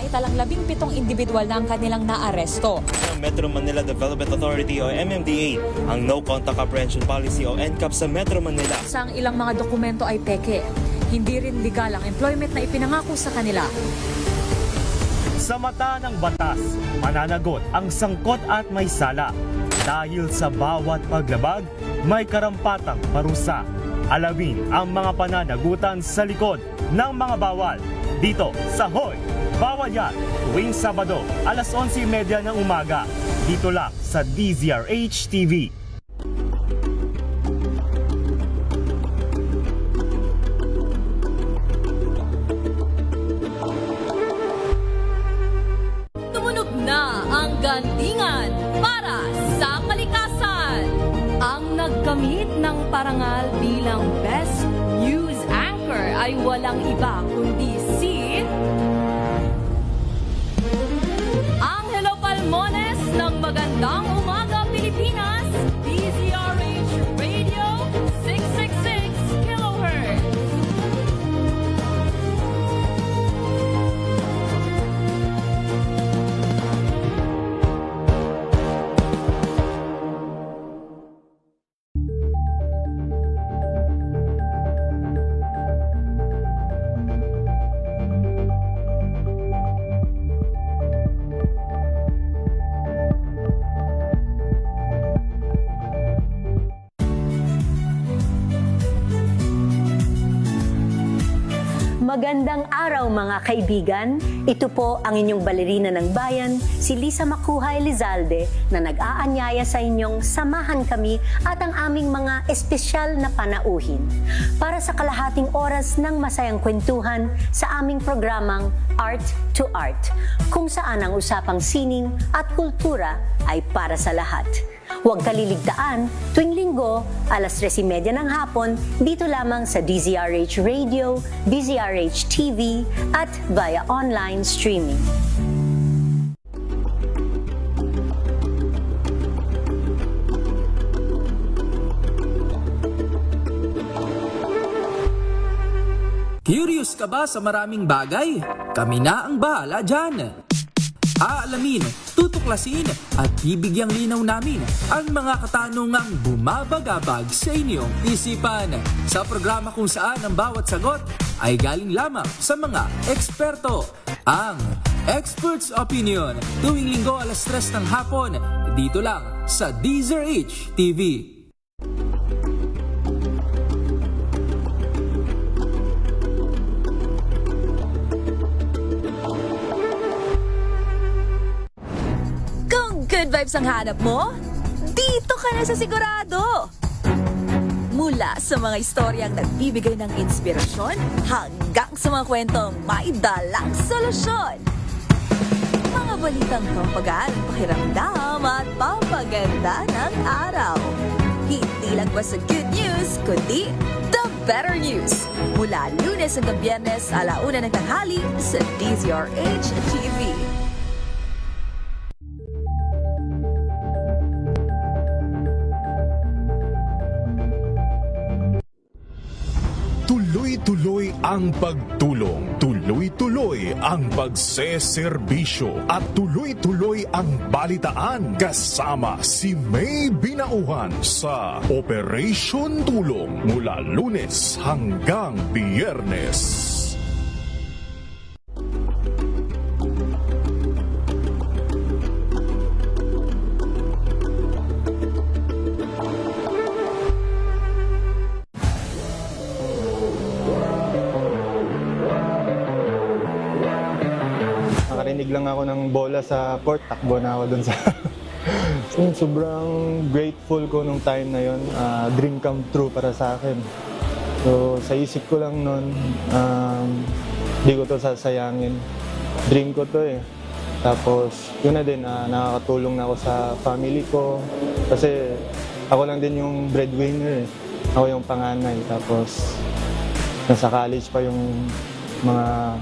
samantalang 17 individual na ang kanilang naaresto. Metro Manila Development Authority o MMDA ang No Contact Apprehension Policy o NCAP sa Metro Manila. Sa ang ilang mga dokumento ay peke. Hindi rin legal ang employment na ipinangako sa kanila. Sa mata ng batas, mananagot ang sangkot at may sala. Dahil sa bawat paglabag, may karampatang parusa. Alamin ang mga pananagutan sa likod ng mga bawal. Dito sa Hoy! Bawal Yan! Tuwing Sabado, alas 11:30 ng umaga. Dito lang sa DZRH TV. Tumunog na ang gandingan para sa kalikasan. Ang nagkamit ng parangal bilang Best News Anchor ay walang iba kundi si Angelo Palmones ng Magandang Umaga Pilipinas, DZRH Radio 666 kHz. Magandang araw mga kaibigan. Ito po ang inyong balerina ng bayan, si Lisa Makuha Elizalde, na nag-aanyaya sa inyong samahan kami at ang aming mga espesyal na panauhin para sa kalahating oras ng masayang kwentuhan sa aming programang Art to Art, kung saan ang usapang sining at kultura ay para sa lahat. Huwag kaliligtaan, tuwing linggo, alas 3:30 ng hapon, dito lamang sa DZRH Radio, DZRH TV, at via online streaming. Curious ka ba sa maraming bagay? Kami na ang bahala dyan. Aalamin, tutuklasin at bibigyang linaw namin ang mga katanungang bumabagabag sa inyong isipan. Sa programa kung saan ang bawat sagot ay galing lamang sa mga eksperto. Ang Expert's Opinion, tuwing linggo alas 3 ng hapon, dito lang sa DZRH TV. Good vibes ang hanap mo? Dito ka na sa sigurado! Mula sa mga istoryang nagbibigay ng inspirasyon hanggang sa mga kwentong may dalang solusyon. Mga balitang pampagaan, pakiramdam at pampaganda ng araw. Hindi lang basta good news, kundi the better news. Mula Lunes hanggang Biyernes, 1:00 ng tanghali sa DZRH TV. Tuloy-tuloy ang pagtulong, tuloy-tuloy ang pagseserbisyo at tuloy-tuloy ang balitaan kasama si May Binauhan sa Operation Tulong mula Lunes hanggang Biyernes. Nakarinig lang ako ng bola sa court, takbo na ako dun sa... Sobrang grateful ko nung time na yon, dream come true para sa akin. So sa isip ko lang nun, di ko to sasayangin. Dream ko to eh. Tapos yun na din, nakakatulong na ako sa family ko. Kasi ako lang din yung breadwinner eh. Ako yung panganay. Tapos nasa college pa yung mga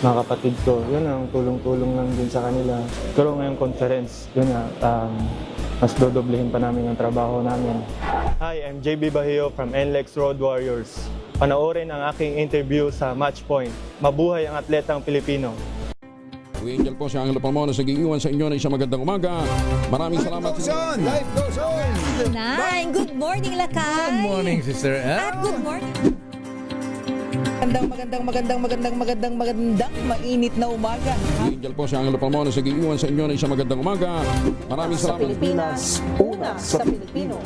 kapatid ko. Yun ang tulong-tulong lang din sa kanila. Pero ngayong conference, yun nga, mas dodoblehin pa namin ang trabaho namin. Hi, I'm JB Bahio from NLEX Road Warriors. Panoorin ang aking interview sa Match Point. Mabuhay ang atletang Pilipino. Angel po si Angelo Palmona sa giiwan sa inyo na isang magandang umaga. Maraming salamat sa inyo. Life goes on! Nine, good morning, Lakay. Good morning, Sister L. At good morning. Magandang mainit na umaga. Angel po si Angelo Palmona sa giiwan sa inyo na isang magandang umaga. Maraming Sa salamat. Pilipinas, una sa Pilipino.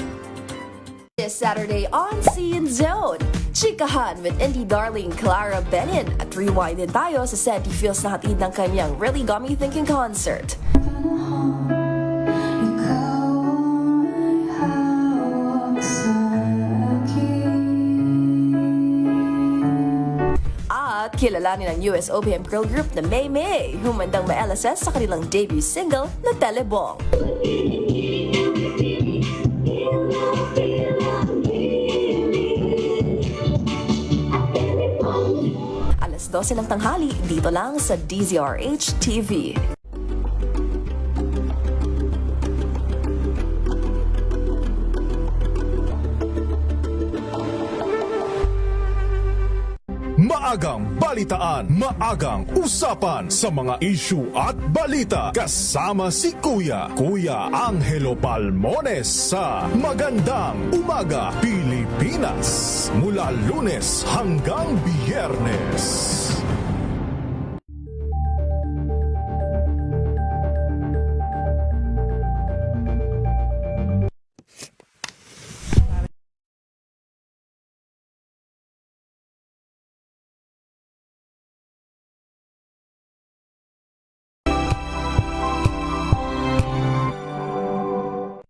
This Saturday on Scene Zone, chikahan with indie darling Clara Benin at rewind din tayo sa Santi Feels na hatid ng kanyang Really Got Me Thinking concert. At kilalanin ang US OPM girl group na May May, humandang ma-LSS sa kanilang debut single na Telebong. Alas 12 ng tanghali, dito lang sa DZRH TV. Maagang balitaan, maagang usapan sa mga issue at balita. Kasama si Kuya Angelo Palmones sa Magandang Umaga Pilipinas. Mula Lunes hanggang Biyernes.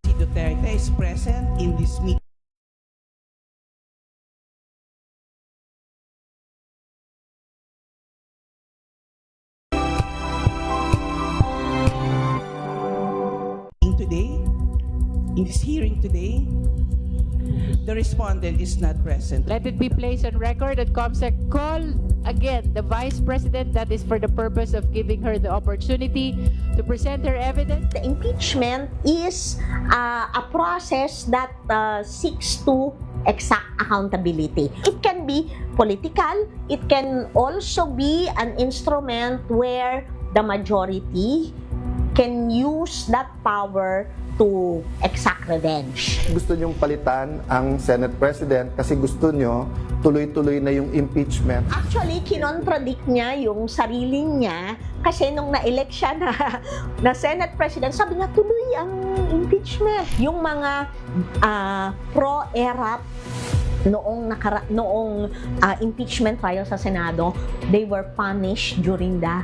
Si Duterte is present in this meeting. Today, in this hearing today, the respondent is not present. Let it be placed on record that COMSEC called again the Vice President, that is for the purpose of giving her the opportunity to present her evidence. The impeachment is a process that seeks to exact accountability. It can be political, it can also be an instrument where the majority can use that power to exact revenge. Gusto nyong palitan ang Senate President kasi gusto nyo tuloy-tuloy na yung impeachment. Actually, kinontradict niya yung sarili niya kasi nung na-elect siya na Senate President, sabi niya tuloy ang impeachment. Yung mga pro-ERAP noong impeachment trial sa Senado, they were punished during the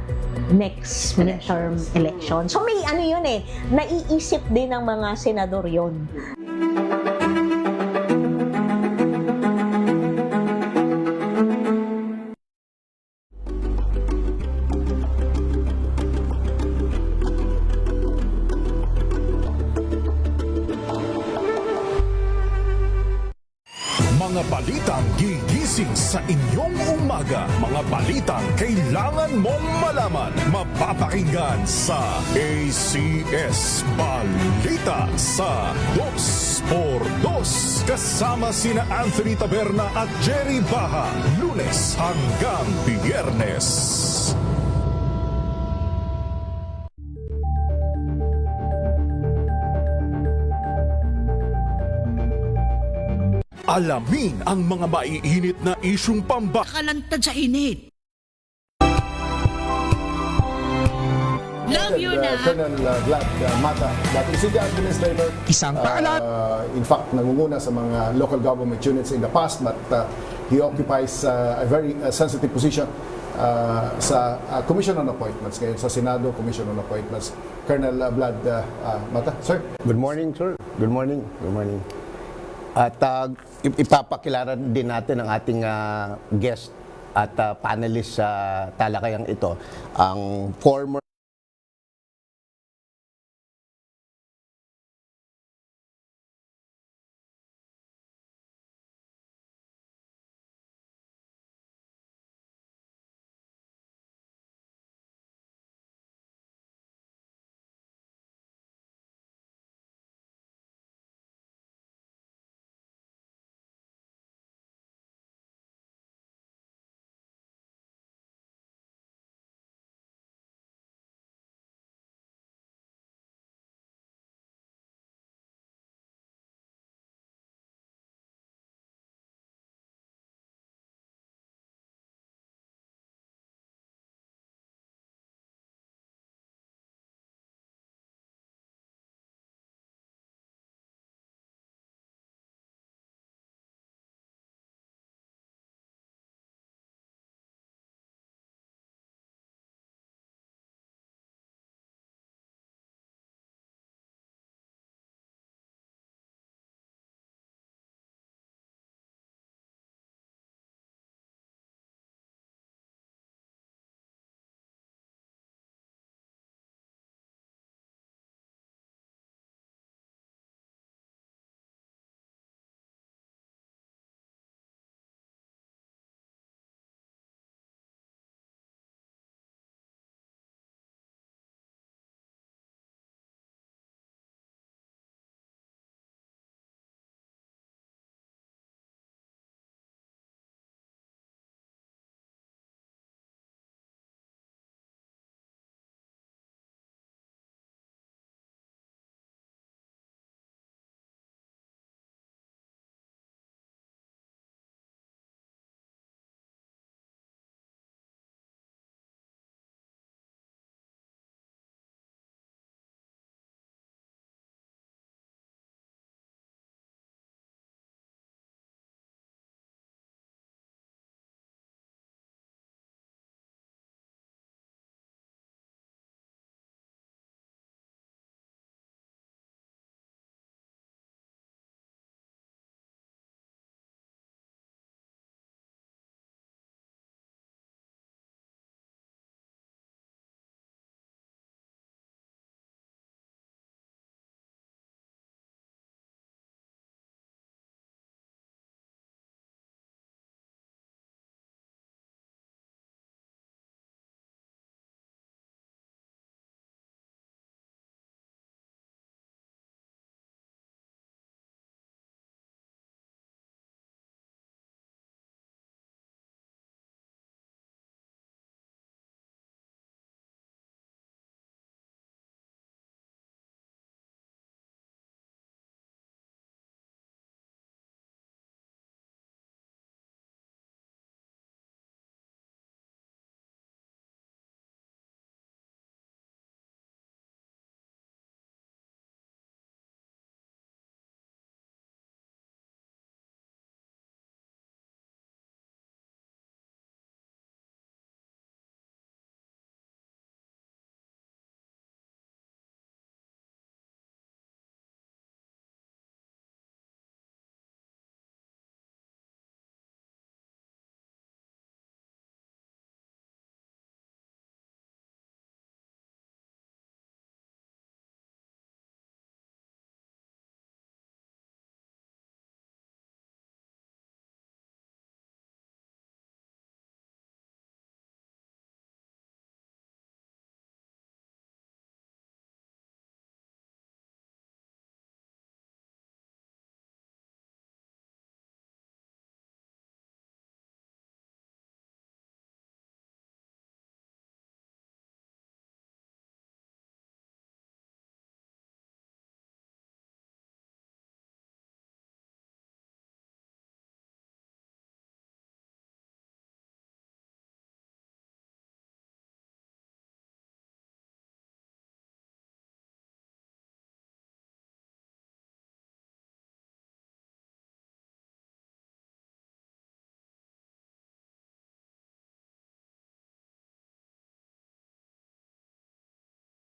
next midterm election. So may ano yun naiisip din ng mga senador yun. Mga balitang gigising sa inyong umaga. Mga balitang kailangan mong malaman. Mapapakinggan sa ACS Balita sa 2x2. Kasama sina Anthony Taberna at Jerry Baha. Lunes hanggang Biyernes. Alamin ang mga maiinit na isyung Kalantad sa init. Love you na. Colonel Vlad Mata, dating city administrator. Isang paalat. In fact, nangunguna sa mga local government units in the past, but he occupies a very sensitive position sa Commission on Appointments. Ngayon sa Senado, Commission on Appointments. Colonel Vlad Mata, sir. Good morning, sir. Good morning. Good morning. At ipapakilala din natin ang ating guest at panelist sa talakayang ito, ang former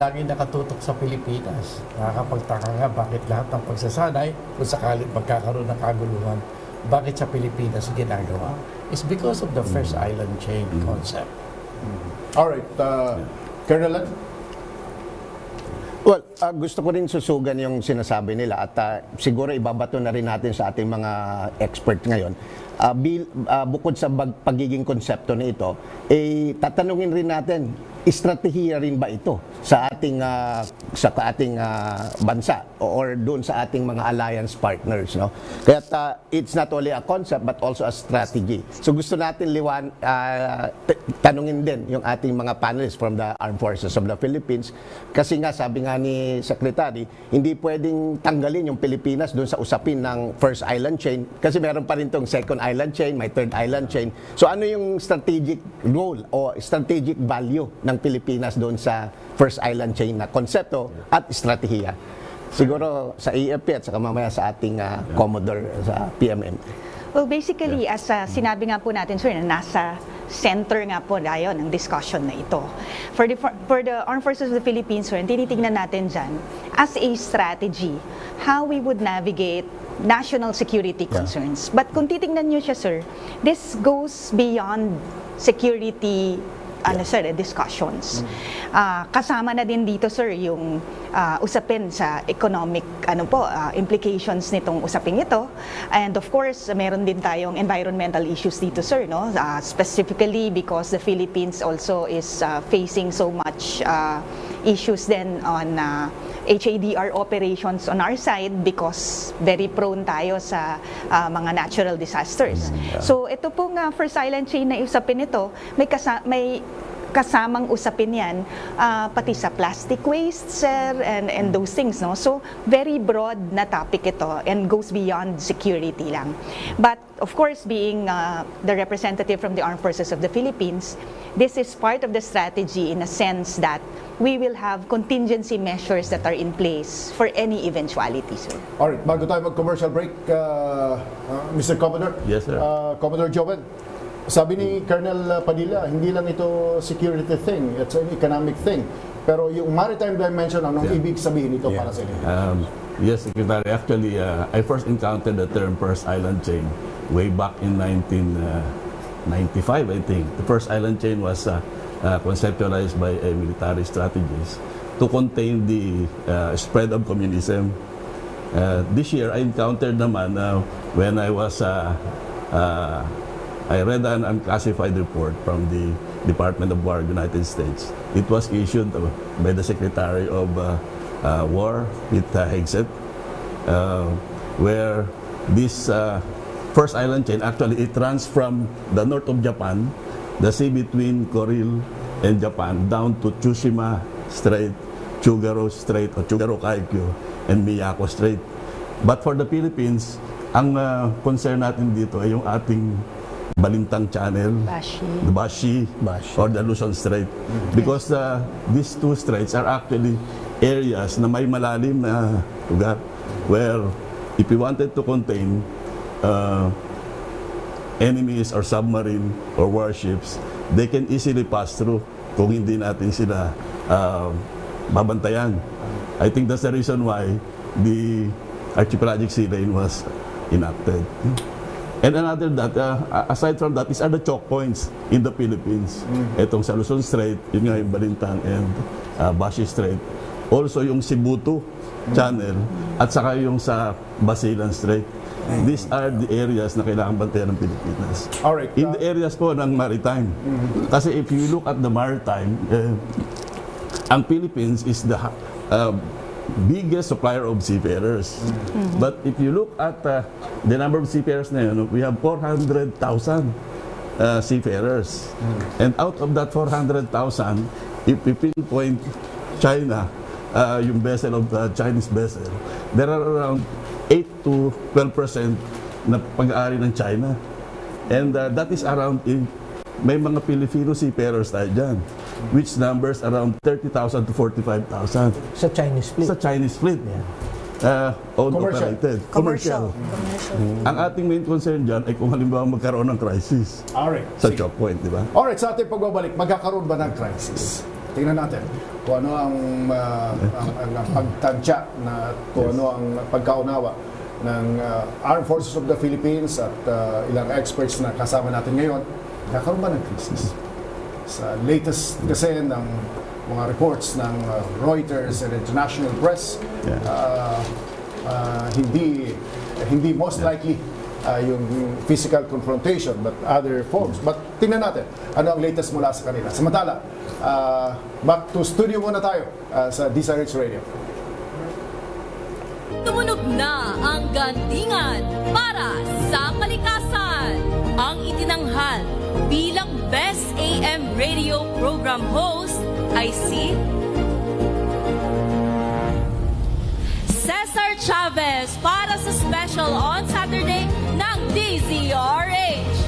lagi nakatutok sa Pilipinas. Nakakapagtaka nga bakit lahat ng pagsasanay, kung sakaling magkakaroon ng kaguluhan, bakit sa Pilipinas ginagawa? It's because of the first island chain concept. Alright, Colonel Len? Well, gusto ko rin susugan yung sinasabi nila at siguro ibabato na rin natin sa ating mga expert ngayon. Bukod sa pagiging konsepto na ito, tatanungin rin natin, estratehiya rin ba ito sa ating bansa or doon sa ating mga alliance partners, no? Kaya it's not only a concept but also a strategy. So gusto natin tanungin din yung ating mga panelists from the Armed Forces of the Philippines kasi nga sabi nga ni Secretary, hindi pwedeng tanggalin yung Pilipinas doon sa usapin ng first island chain kasi meron pa rin tong second island chain, may third island chain. So ano yung strategic role o strategic value ng Pilipinas doon sa first island chain na konsepto at estratehiya? Siguro sa AFP at saka mamaya sa ating Commodore sa PMM. Well, basically, as sinabi nga po natin, sir, na nasa center nga po tayo ng discussion na ito. For the Armed Forces of the Philippines, sir, tinitignan natin dyan as a strategy, how we would navigate national security concerns. But kung titignan nyo siya, sir, this goes beyond security discussions. Kasama na din dito, sir, yung usapin sa economic implications nitong usapin ito. And of course, meron din tayong environmental issues dito, sir, no? Specifically because the Philippines also is facing so much issues then on HADR operations on our side because very prone tayo sa mga natural disasters. So ito pong first island chain na usapin ito, may kasamang usapin yan pati sa plastic waste, sir, and those things, no? So very broad na topic ito and goes beyond security lang. But of course, being the representative from the Armed Forces of the Philippines, this is part of the strategy in a sense that we will have contingency measures that are in place for any eventuality, sir. Alright, bago tayo mag-commercial break, Mr. Commodore. Yes, sir. Commodore Joven, sabi ni Colonel Padilla, hindi lang ito security thing, it's an economic thing. Pero yung maritime dimension, anong ibig sabihin ito para sa inyo? Yes, Secretary. Actually, I first encountered the term first island chain way back in 1995, I think. The first island chain was conceptualized by a military strategist to contain the spread of communism. This year, I encountered naman when I was I read an unclassified report from the Department of War, United States. It was issued by the Secretary of War, Pete Hegseth, where this first island chain, actually it runs from the north of Japan, the sea between Kuril and Japan, down to Tsushima Strait, Chugaro Strait, or Chugaro Kaikyo, and Miyako Strait. But for the Philippines, ang concern natin dito ay yung ating Balintang Channel, the Bashi, or the Luzon Strait. Because these two straits are actually areas na may malalim na lugar where if we wanted to contain enemies or submarine or warships, they can easily pass through kung hindi natin sila babantayan. I think that's the reason why the Archipelagic Sea Lane was enacted. And another that, aside from that, these are the choke points in the Philippines. Itong sa Luzon Strait, yun nga yung Balintang and Bashi Strait. Also yung Sibutu Channel at saka yung sa Basilan Strait. These are the areas na kailangan bantayan ng Pilipinas. Alright, in the areas po ng maritime. Kasi if you look at the maritime, ang Philippines is the biggest supplier of seafarers. But if you look at the number of seafarers na yun, we have 400,000 seafarers. And out of that 400,000, if we pinpoint China, yung vessel of the Chinese vessel, there are around 8 to 12% na pag-aari ng China. And that is around, may mga Filipino seafarers tayo dyan, which numbers around 30,000 to 45,000. Sa Chinese fleet? Sa Chinese fleet. Owned, operated. Commercial. Ang ating main concern dyan ay kung halimbawa magkaroon ng crisis. Alright. Sa choke point, di ba? Alright, sa ating pagbabalik, magkakaroon ba ng crisis? tingnan natin kung ano ang pagtansya na kung ano ang pagkaunawa ng Armed Forces of the Philippines at ilang experts na kasama natin ngayon. Nagkakaroon ba ng crisis? Sa latest kasi ng mga reports ng Reuters and international press, hindi most likely yung physical confrontation but other forms. But tingnan natin ano ang latest mula sa kanila. Samantala, back to studio muna tayo sa DZRH Radio. Tumunog na ang gantingan para sa kalikasan. Ang itinanghal bilang Best AM Radio Program Host ay si Cesar Chavez para sa special on Saturday ng DZRH.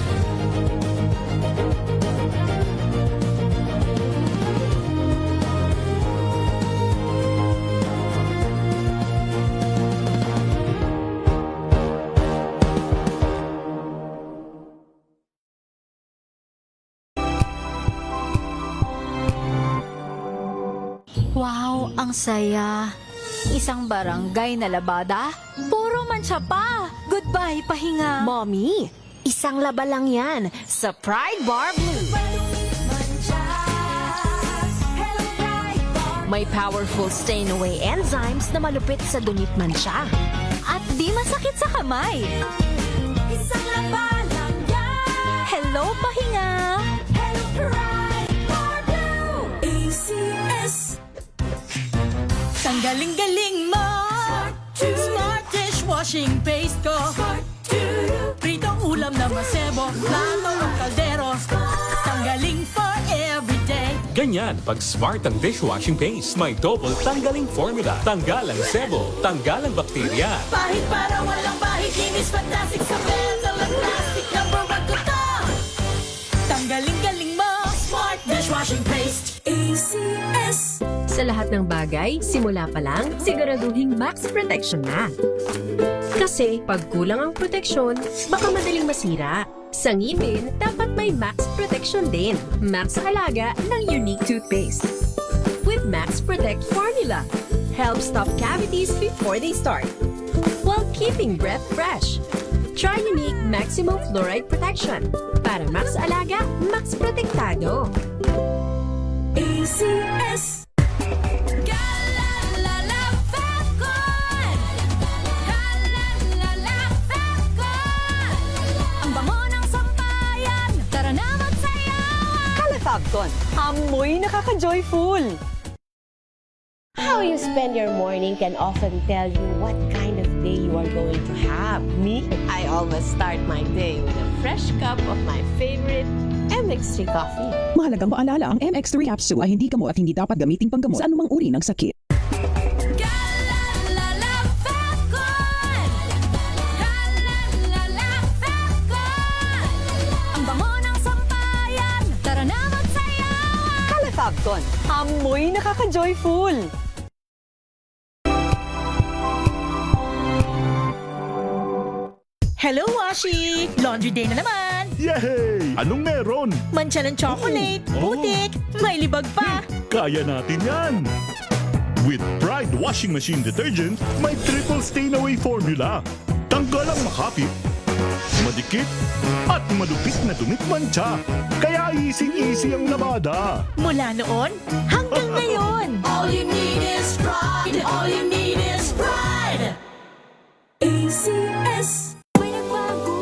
Wow, ang saya. Isang barangay na labada, puro mancha pa. Goodbye, pahinga. Mommy, isang laba lang yan sa Pride Bar Blue. May powerful stain-away enzymes na malupit sa dunit mancha. At di masakit sa kamay. Isang laba lang yan. Hello, pahinga. Hello, Pride Bar Blue. ACS. Tanggaling-galing mo. Smart dishwashing paste ko. Pritong ulam na masebo. Plato o kaldero. Tanggaling for everyday. Ganyan pag smart ang dishwashing paste. May double tanggaling formula. Tanggal ang sebo. Tanggal ang bakterya. Pahit para walang bahid. Kinis fantastic sa metal at plastic. Number 1 ko to. Tanggaling-galing mo. Smart dishwashing paste. ACS. Sa lahat ng bagay, simula pa lang, siguraduhing max protection na. Kasi pag kulang ang proteksyon, baka madaling masira. Sa ngipin, dapat may max protection din. Max Alaga ng unique toothpaste. With Max Protect formula, help stop cavities before they start, while keeping breath fresh. Try unique maximum fluoride protection. Para Max Alaga, Max Protektado. ACS. Fabcon, amoy nakaka-joyful. How you spend your morning can often tell you what kind of day you are going to have. Me, I always start my day with a fresh cup of my favorite MX3 coffee. Mahalagang paalala, ang MX3 capsule ay hindi gamot at hindi dapat gamiting panggamot sa anumang uri ng sakit. Fabcon, amoy nakaka-joyful. Hello, Washi! Laundry day na naman! Yay! Anong meron? Mancha ng chocolate, putik, may libag pa. Kaya natin yan! With Pride Washing Machine Detergent, may triple stain-away formula. Tanggal ang makapit, madikit, at malupit na dumit mancha. Kaya easy-easy ang labada. Mula noon hanggang ngayon. All you need is pride. All you need is pride. ACS. May nagbago.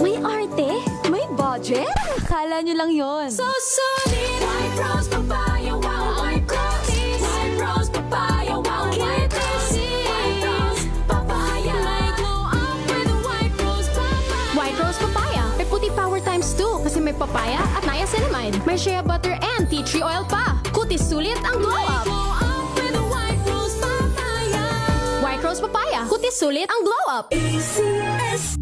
May arte. May budget. Akala nyo lang yon. So solid. White rose papaya, wow, white rose. White rose papaya, wow, white rose. White rose papaya. May glow up with white rose papaya. White Rose Papaya. May puti power times 2 kasi may papaya at niacinamide. May shea butter and tea tree oil pa. Kutis sulit ang glow up. Glow up with white rose papaya. White Rose Papaya. Kutis sulit ang glow up. ACS.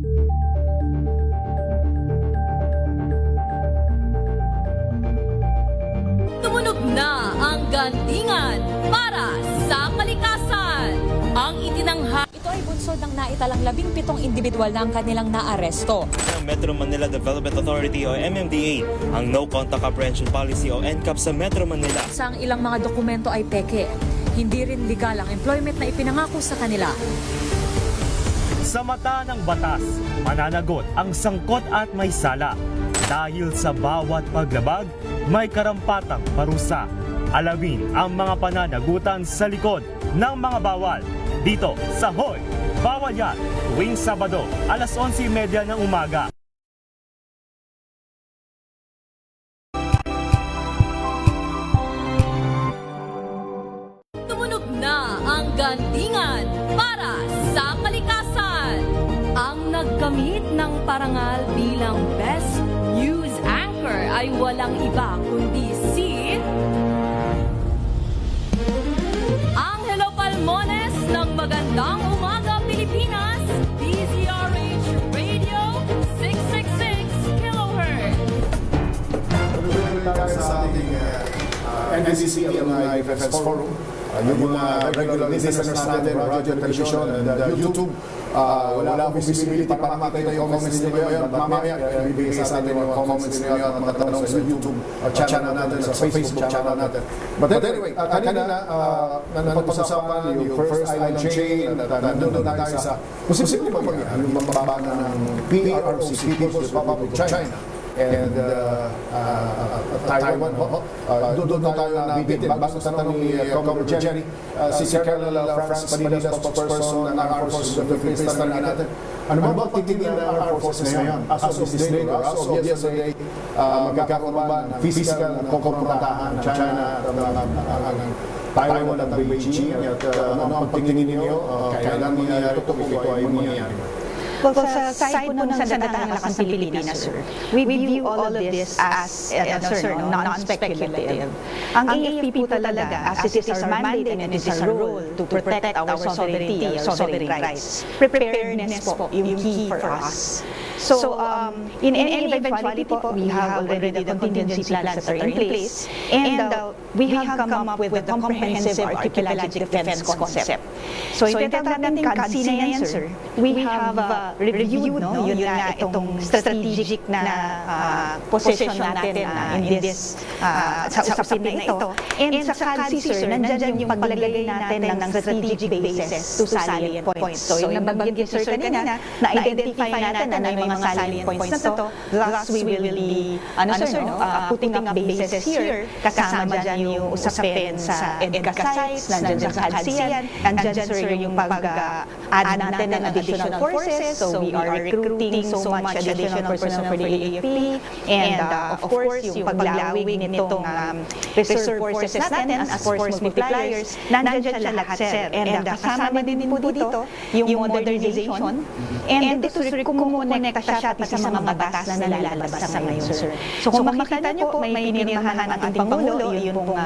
Tumunog na ang gantingan para sa kalikasan. Ang itinanghal. Ito ay bunso lungsod ng naitalang 17 individual na ang kanilang naaresto. Ng Metro Manila Development Authority o MMDA ang No Contact Apprehension Policy o NCAP sa Metro Manila. Sa ang ilang mga dokumento ay peke. Hindi rin legal ang employment na ipinangako sa kanila. Sa mata ng batas, mananagot ang sangkot at may sala. Dahil sa bawat paglabag, may karampatang parusa. Alamin ang mga pananagutan sa likod ng mga bawal. Dito sa Hoy! Bawal Yan! Tuwing Sabado, alas 11:30 ng umaga. Tumunog na ang gandingan para sa kalikasan. Ang nagkamit ng parangal bilang Best News Anchor ay walang iba kundi si Angelo Palmones ng Magandang Umaga Pilipinas, DZRH Radio 666 kHz. Tayo sa ating NDCC Alumni Defense Forum. Yung mga regular listeners natin, radio, television, and YouTube, wala akong visibility para makita yung comments nila ngayon. Mamaya, ibigay sa atin yung comments nila at mga tanong sa YouTube channel natin, sa Facebook channel natin. But anyway, kanina, napag-usapan yung First Island Chain, at nandun na tayo sa posibleng mangyari, yung mababa na ng PROC, People's Republic of China, and Taiwan. Doon tayo na bitin. Bago sa tanong ni Commodore Jerry, si Colonel France Manila, spokesperson ng Armed Forces of the Philippines, tanongin natin, ano ba titingin ng Armed Forces ngayon? As of this day, as of yesterday, magkakaroon ba ng physical na kumprontahan ng China at Taiwan at Beijing? At ano ang pagtingin ninyo? Kailan mangyayari ito kung ito ay mangyayari? Well, sa side po ng Sandatahang Lakas ng Pilipinas, sir, we view all of this as non-speculative. Ang AFP po talaga, as it is our mandate and it is our role to protect our sovereignty, our sovereign rights. Preparedness po yung key for us. So, in any eventuality po, we have already the contingency plans that are in place, and we have come up with a comprehensive archipelagic defense concept. So, itatawag natin kansi na yan, sir. We have reviewed, yun nga, itong strategic na position natin in this, sa usapin na ito. And sa kansi, sir, nandyan yung paglagay natin ng strategic bases to salient points. So, yung nabanggit, sir, kanina, na-identify natin na yung mga salient points na to. Thus, we will be putting up bases here. Kasama dyan yung usapin sa EDCA sites, nandyan sa Kalsiyan, nandyan, sir, yung pag-add natin ng additional forces. So, we are recruiting so much additional personnel for the AFP. And, of course, yung paglawig nitong reserve forces natin as force multipliers, nandyan siya lahat, sir. And kasama din po dito yung modernization. And ito, sir, kumukonekta siya pati sa mga batas na nilalabas sa ngayon, sir. So kung makita niyo po, may pinirmahan ng ating Pangulo, yun pong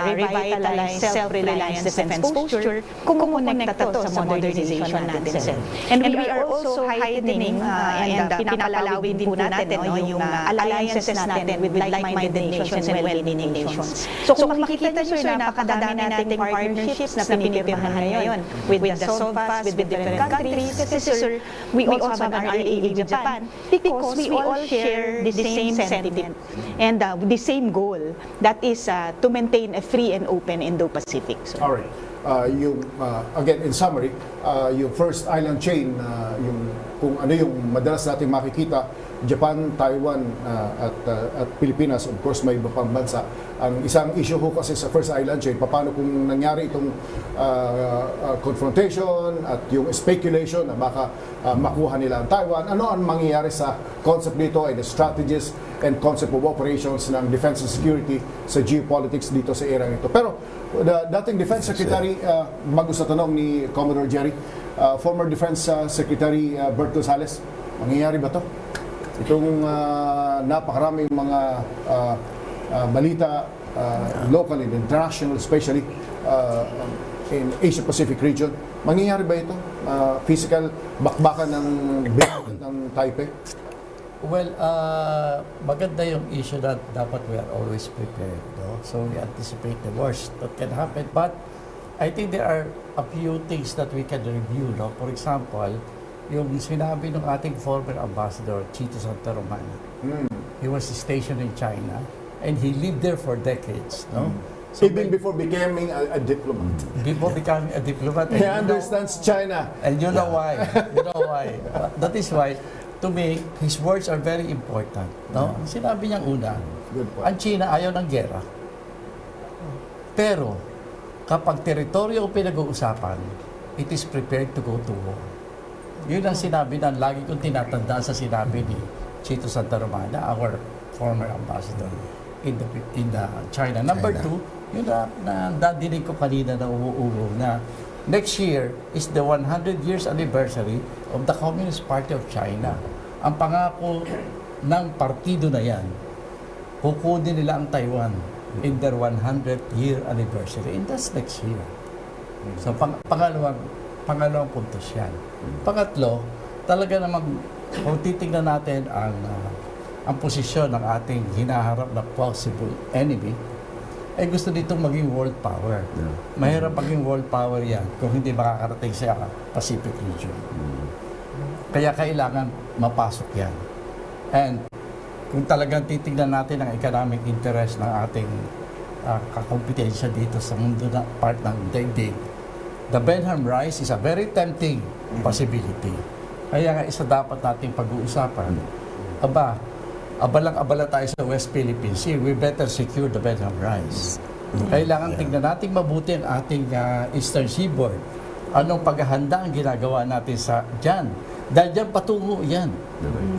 revitalize self-reliance defense posture, kumukonekta to sa modernization natin, sir. And we are also heightening and pinapalawin din po natin yung alliances natin with like-minded nations and well-meaning nations. So kung makikita niyo, sir, napakadami nating partnerships na pinipirmahan ngayon with the SOFAs, with different countries. Kasi, sir, we also have an RAA with Japan because we all share the same sentiment and the same goal, that is to maintain a free and open Indo-Pacific. All right. Again, in summary, yung First Island Chain, kung ano yung madalas natin makikita, Japan, Taiwan, at Pilipinas, of course, may iba pang bansa. Ang isang issue ko kasi sa First Island Chain, paano kung nangyari itong confrontation at yung speculation na baka makuha nila ang Taiwan, ano ang mangyayari sa concept dito ay the strategies and concept of operations ng defense and security sa geopolitics dito sa era nito. Pero dating Defense Secretary, bago sa tanong ni Commodore Jerry, former Defense Secretary Bert Gonzales, mangyayari ba to? Itong napakaraming mga balita, local and international, especially in Asia-Pacific region, mangyayari ba ito? Physical bakbakan ng Taipei? Well, maganda yung issue that dapat we are always prepared. No? So we anticipate the worst that can happen. But I think there are a few things that we can review. No? For example, yung sinabi ng ating former ambassador, Chito Santa Romana. He was stationed in China and he lived there for decades. No? So Even before becoming a diplomat. Before becoming a diplomat. He understands China. And you know why. You know why. That is why, to me, his words are very important. No? Sinabi niyang una, ang China ayaw ng gera. Pero, kapag teritoryo ang pinag-uusapan, it is prepared to go to war. Yun ang sinabi na lagi kong tinatandaan sa sinabi ni Chito Santa Romana, our former ambassador in the China. Number two, yun na nadinig ko kanina na umuubo na next year is the 100 years anniversary of the Communist Party of China. Ang pangako ng partido na yan, kukunin nila ang Taiwan in their 100th year anniversary, and that's next year. So pangalawang puntos yan. Pangatlo, talaga namang kung titingnan natin ang posisyon ng ating hinaharap na possible enemy, ay gusto ditong maging world power. Mahirap maging world power yan kung hindi makakarating sa Pacific region. Kaya kailangan mapasok yan. And kung talagang titingnan natin ang economic interest ng ating kakompetensya dito sa mundo na part ng daigdig, the Benham Rise is a very tempting possibility. Kaya nga isa dapat nating pag-uusapan, abalang-abala tayo sa West Philippine Sea, we better secure the Benham Rise. Kailangan tingnan natin mabuti ang ating Eastern Seaboard. Anong paghahanda ang ginagawa natin dyan? Dahil dyan patungo yan.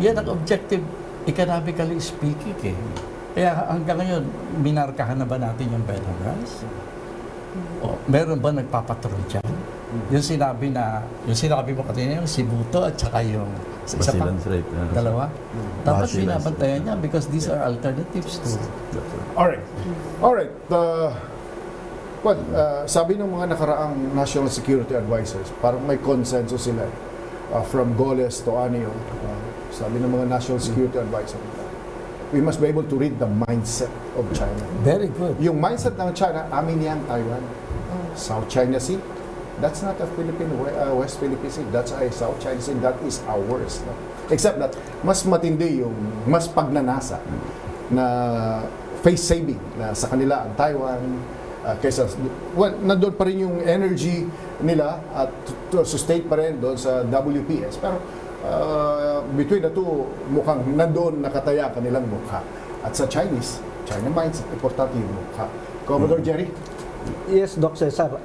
Yan ang objective, economically speaking eh. Kaya hanggang ngayon, minarkahan na ba natin yung Benham Rise? O, meron ba nagpapatrol dyan? Yung sinabi mo kanina, yung Sibuto at saka yung isa pa, dalawa. Dapat binabantayan niya because these are alternatives to. Alright. Sabi ng mga nakaraang national security advisors, parang may consensus sila from Goles to Anio. Sabi ng mga national security advisors, we must be able to read the mindset of China. Very good. Yung mindset ng China, amin yan Taiwan. South China Sea, that's not a West Philippine Sea. That's a South China Sea. That is ours. No? Except that, mas matindi yung, mas pagnanasa na face-saving na sa kanila ang Taiwan, kaysa, nandun pa rin yung energy nila at to sustain pa rin doon sa WPS. Pero between the two, mukhang nandoon nakataya kanilang mukha. At sa China mindset, importante yung mukha. Commodore Jerry? Yes, Doc Cesar.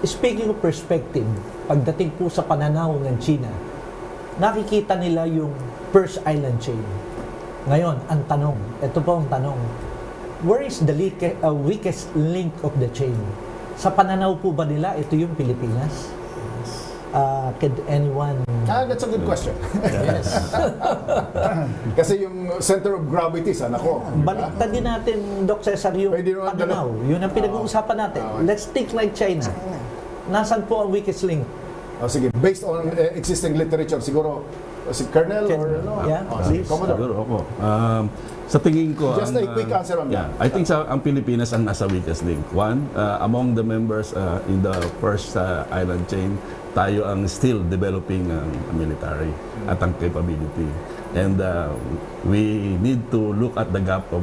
Speaking of perspective, pagdating po sa pananaw ng China, nakikita nila yung first island chain. Ngayon, ang tanong, ito po ang tanong, where is the weakest link of the chain? Sa pananaw po ba nila, ito yung Pilipinas? Could anyone... that's a good question. Yes. Kasi yung center of gravity, sana ko. Baliktad din natin, Doc Cesar, yung pananaw. Yun ang pinag-uusapan natin. Let's think like China. Nasaan po ang weakest link? Sige, based on existing literature, siguro si Colonel or no? Yeah, please. Siguro ako. Sa tingin ko, just a quick answer on that. I think ang Pilipinas ang nasa weakest link. One, among the members in the first island chain, tayo ang still developing military at ang capability. And we need to look at the gap of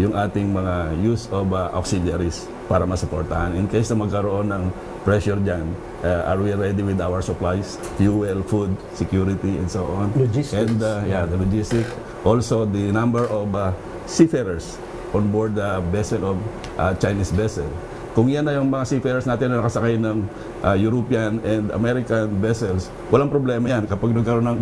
yung ating mga use of auxiliaries para masuportahan. In case na magkaroon ng pressure dyan, are we ready with our supplies, fuel, food, security, and so on? Logistics. And the logistics. Also, the number of seafarers on board the vessel of Chinese vessel. Kung yan na yung mga seafarers natin na nakasakay ng European and American vessels, walang problema yan. Kapag nagkaroon ng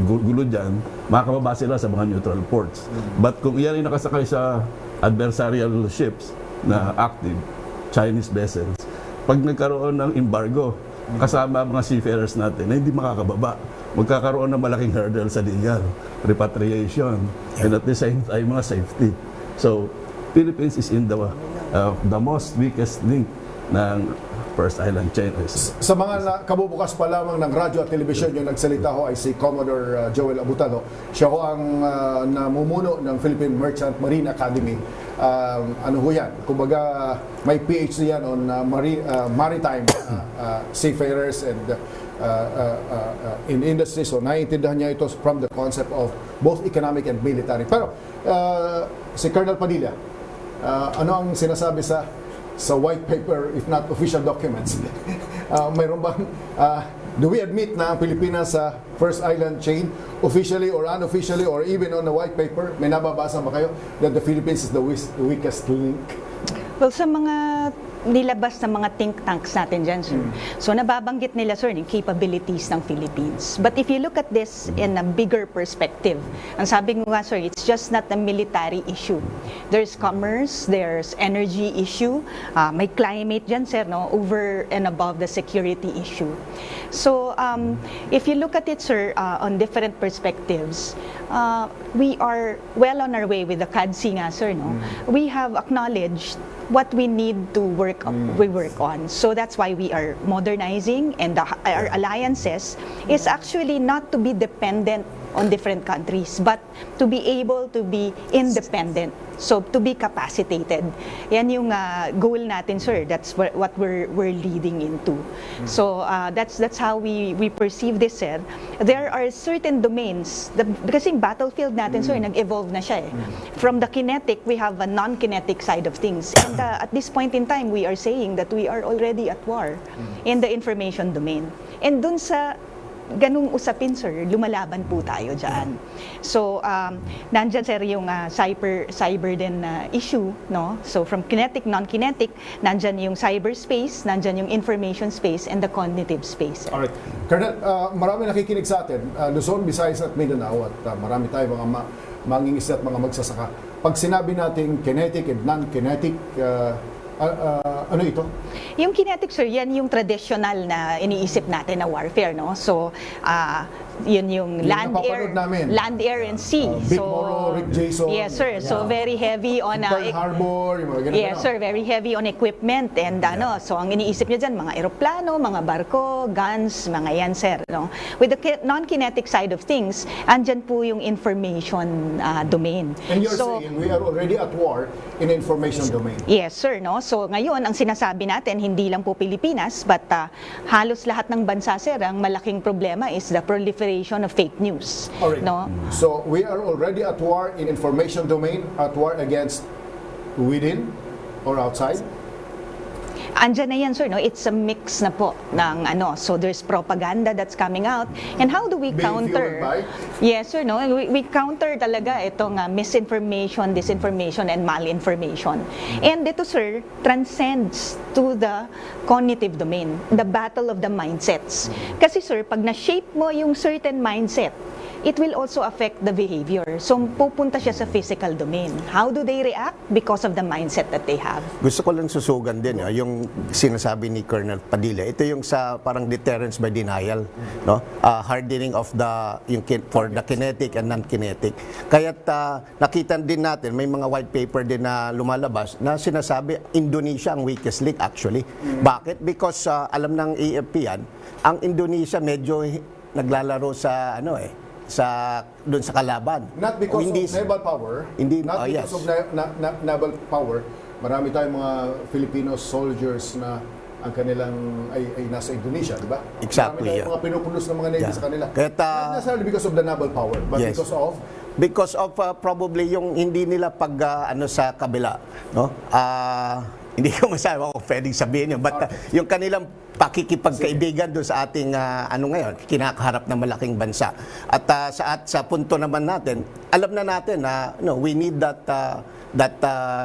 gulo dyan, makakababa sila sa mga neutral ports. But kung yan ay nakasakay sa adversarial ships na active, Chinese vessels, pag nagkaroon ng embargo, kasama mga seafarers natin na hindi makakababa, magkakaroon ng malaking hurdle sa legal, repatriation, and at the same time, mga safety. So, Philippines is in the most weakest link ng First Island Chain. Sa mga kabubukas pa lamang ng radyo at telebisyon, yung nagsalita ho ay si Commodore Joel Abutalo. Siya ho ang namumuno ng Philippine Merchant Marine Academy. Ano ho yan? Kumbaga may PhD yan on maritime seafarers and in industry. So naiintindihan niya ito from the concept of both economic and military. Pero si Colonel Padilla, ano ang sinasabi sa white paper, if not official documents? Mayroon bang, do we admit na ang Pilipinas sa First Island Chain, officially or unofficially or even on the white paper, may nababasa ba kayo that the Philippines is the weakest link? Well, sa mga nilabas na mga think tanks natin dyan, sir. So, nababanggit nila, sir, yung capabilities ng Philippines. But if you look at this in a bigger perspective, ang sabi ko nga, sir, it's just not a military issue. There's commerce, there's energy issue, may climate dyan, sir, no, over and above the security issue. So, if you look at it, sir, on different perspectives, we are well on our way with the CADC nga, sir, no? We have acknowledged what we need to work on. So that's why we are modernizing, and our alliances is actually not to be dependent on different countries, but to be able to be independent. So to be capacitated. Yan yung goal natin, sir. That's what we're leading into. So that's how we perceive this, sir. There are certain domains, because yung battlefield natin, sir, nag-evolve na siya eh. From the kinetic, we have a non-kinetic side of things. And at this point in time, we are saying that we are already at war in the information domain. And dun sa ganung usapin, sir, lumalaban po tayo dyan. So, nandyan, sir, yung cyber din issue, no? So, from kinetic, non-kinetic, nandyan yung cyberspace, nandyan yung information space, and the cognitive space. Sir. Alright. Colonel, marami nakikinig sa atin, Luzon, Visayas at Mindanao, at marami tayo mga mangingisda at mga magsasaka. Pag sinabi natin kinetic and non-kinetic, ano ito? Yung kinetic, sir, yan yung traditional na iniisip natin na warfare, no? So, yun yung land, air, and sea. Big Moro, Rick Jason. Yes, sir. So, very heavy on... Pearl Harbor, yung mga ganun. Yes, sir. Very heavy on equipment. And so, ang iniisip nyo dyan, mga eroplano, mga barko, guns, mga yan, sir. No? With the non-kinetic side of things, andyan po yung information domain. And you're saying we are already at war in information domain. Yes, sir. No? So, ngayon, ang sinasabi natin, hindi lang po Pilipinas, but halos lahat ng bansa, sir, ang malaking problema is the proliferation of fake news. Alright. No? So, we are already at war in information domain, at war against within or outside? Andyan na yan, sir, no? It's a mix na po ng so there's propaganda that's coming out. And how do we counter? Yes, sir, no? We counter talaga itong misinformation, disinformation, and malinformation. And ito, sir, transcends to the cognitive domain, the battle of the mindsets. Kasi, sir, pag na-shape mo yung certain mindset, it will also affect the behavior. So, pupunta siya sa physical domain. How do they react? Because of the mindset that they have. Gusto ko lang susugan din yung sinasabi ni Colonel Padilla. Ito yung sa parang deterrence by denial, no? Hardening of for the kinetic and non-kinetic. Kaya't nakita din natin may mga white paper din na lumalabas na sinasabi Indonesia ang weakest link actually. Bakit? Because alam ng AFP yan, ang Indonesia medyo naglalaro sa doon sa kalaban. Not because of naval power. Not because of naval power. Marami tayong mga Filipino soldiers na ang kanilang ay nasa Indonesia, di ba? Exactly. Marami tayong mga pinupulos ng mga Navy sa kanila. Not necessarily because of the naval power, but because of probably yung hindi nila pag sa kabila, no? Hindi ko masabi kung pwedeng sabihin yun, but yung kanilang pakikipagkaibigan doon sa ating ngayon, kinakaharap na malaking bansa. At sa punto naman natin, alam na natin na we need that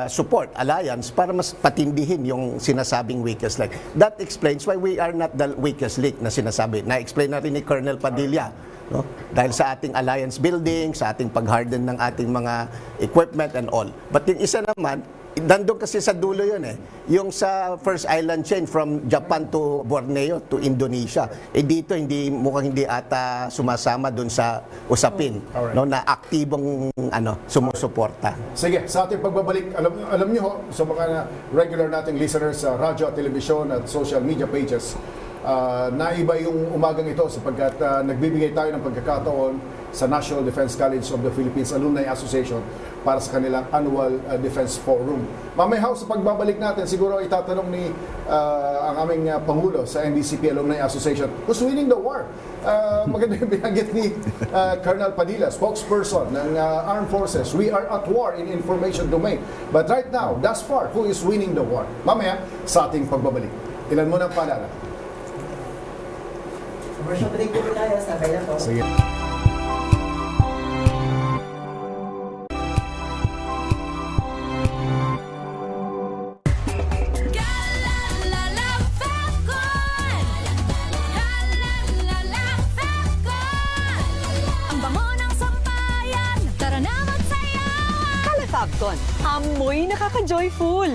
support, alliance, para mas patindihin yung sinasabing weakest link. That explains why we are not the weakest link na sinasabi. Na-explain na rin ni Colonel Padilla. No? Dahil sa ating alliance building, sa ating pag-harden ng ating mga equipment and all. But yung isa naman, nandun kasi sa dulo yun eh. Yung sa first island chain from Japan to Borneo to Indonesia. Dito mukhang hindi ata sumasama dun sa usapin, no, na aktibong sumusuporta. Sige, sa ating pagbabalik, alam niyo ho, sa mga regular nating listeners sa radyo at telebisyon at social media pages, naiba yung umagang ito sapagkat nagbibigay tayo ng pagkakataon sa National Defense College of the Philippines Alumni Association para sa kanilang annual Defense Forum. Mamaya sa pagbabalik natin, siguro itatanong ni ang aming Pangulo sa NDCP Alumni Association, who's winning the war? Maganda yung binanggit ni Colonel Padilla, spokesperson ng Armed Forces. We are at war in information domain. But right now, thus far, who is winning the war? Mamaya sa ating pagbabalik. Ilan mo ng paalala? Commercial break po tayo, sabay na po. Sige. Ang bango ng sampayan, tara na magsayawan! Kalafabcon, amoy nakaka-joyful.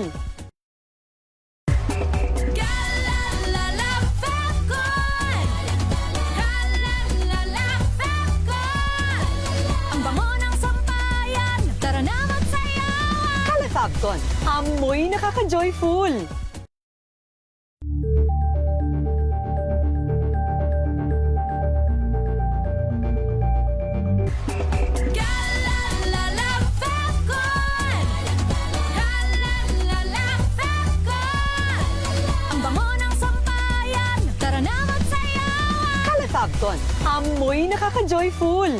Ang bango ng sampayan, tara na magsayawan! Kalafabcon, amoy nakaka-joyful. Ang bango ng sampayan, tara na magsayawan! Kalafabcon, amoy nakaka-joyful.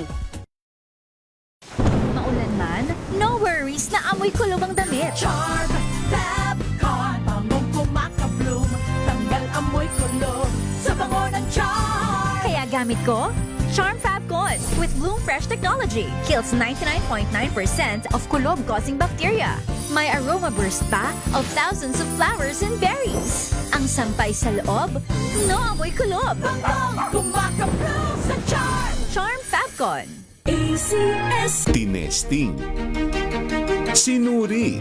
Maulan man, no worries na amoy kulob ang damit. Charm Fabcon, bangong kumakabloom, tanggal amoy kulob sa bango ng charm. Kaya gamit ko, Charm Fabcon with Bloom Fresh technology. Kills 99.9% of kulob-causing bacteria. May aroma burst pa of thousands of flowers and berries. Ang sampay sa loob, no amoy kulob. Bangong kumakabloom sa charm. Charm Fabcon. ACS. Tinesting, sinuri,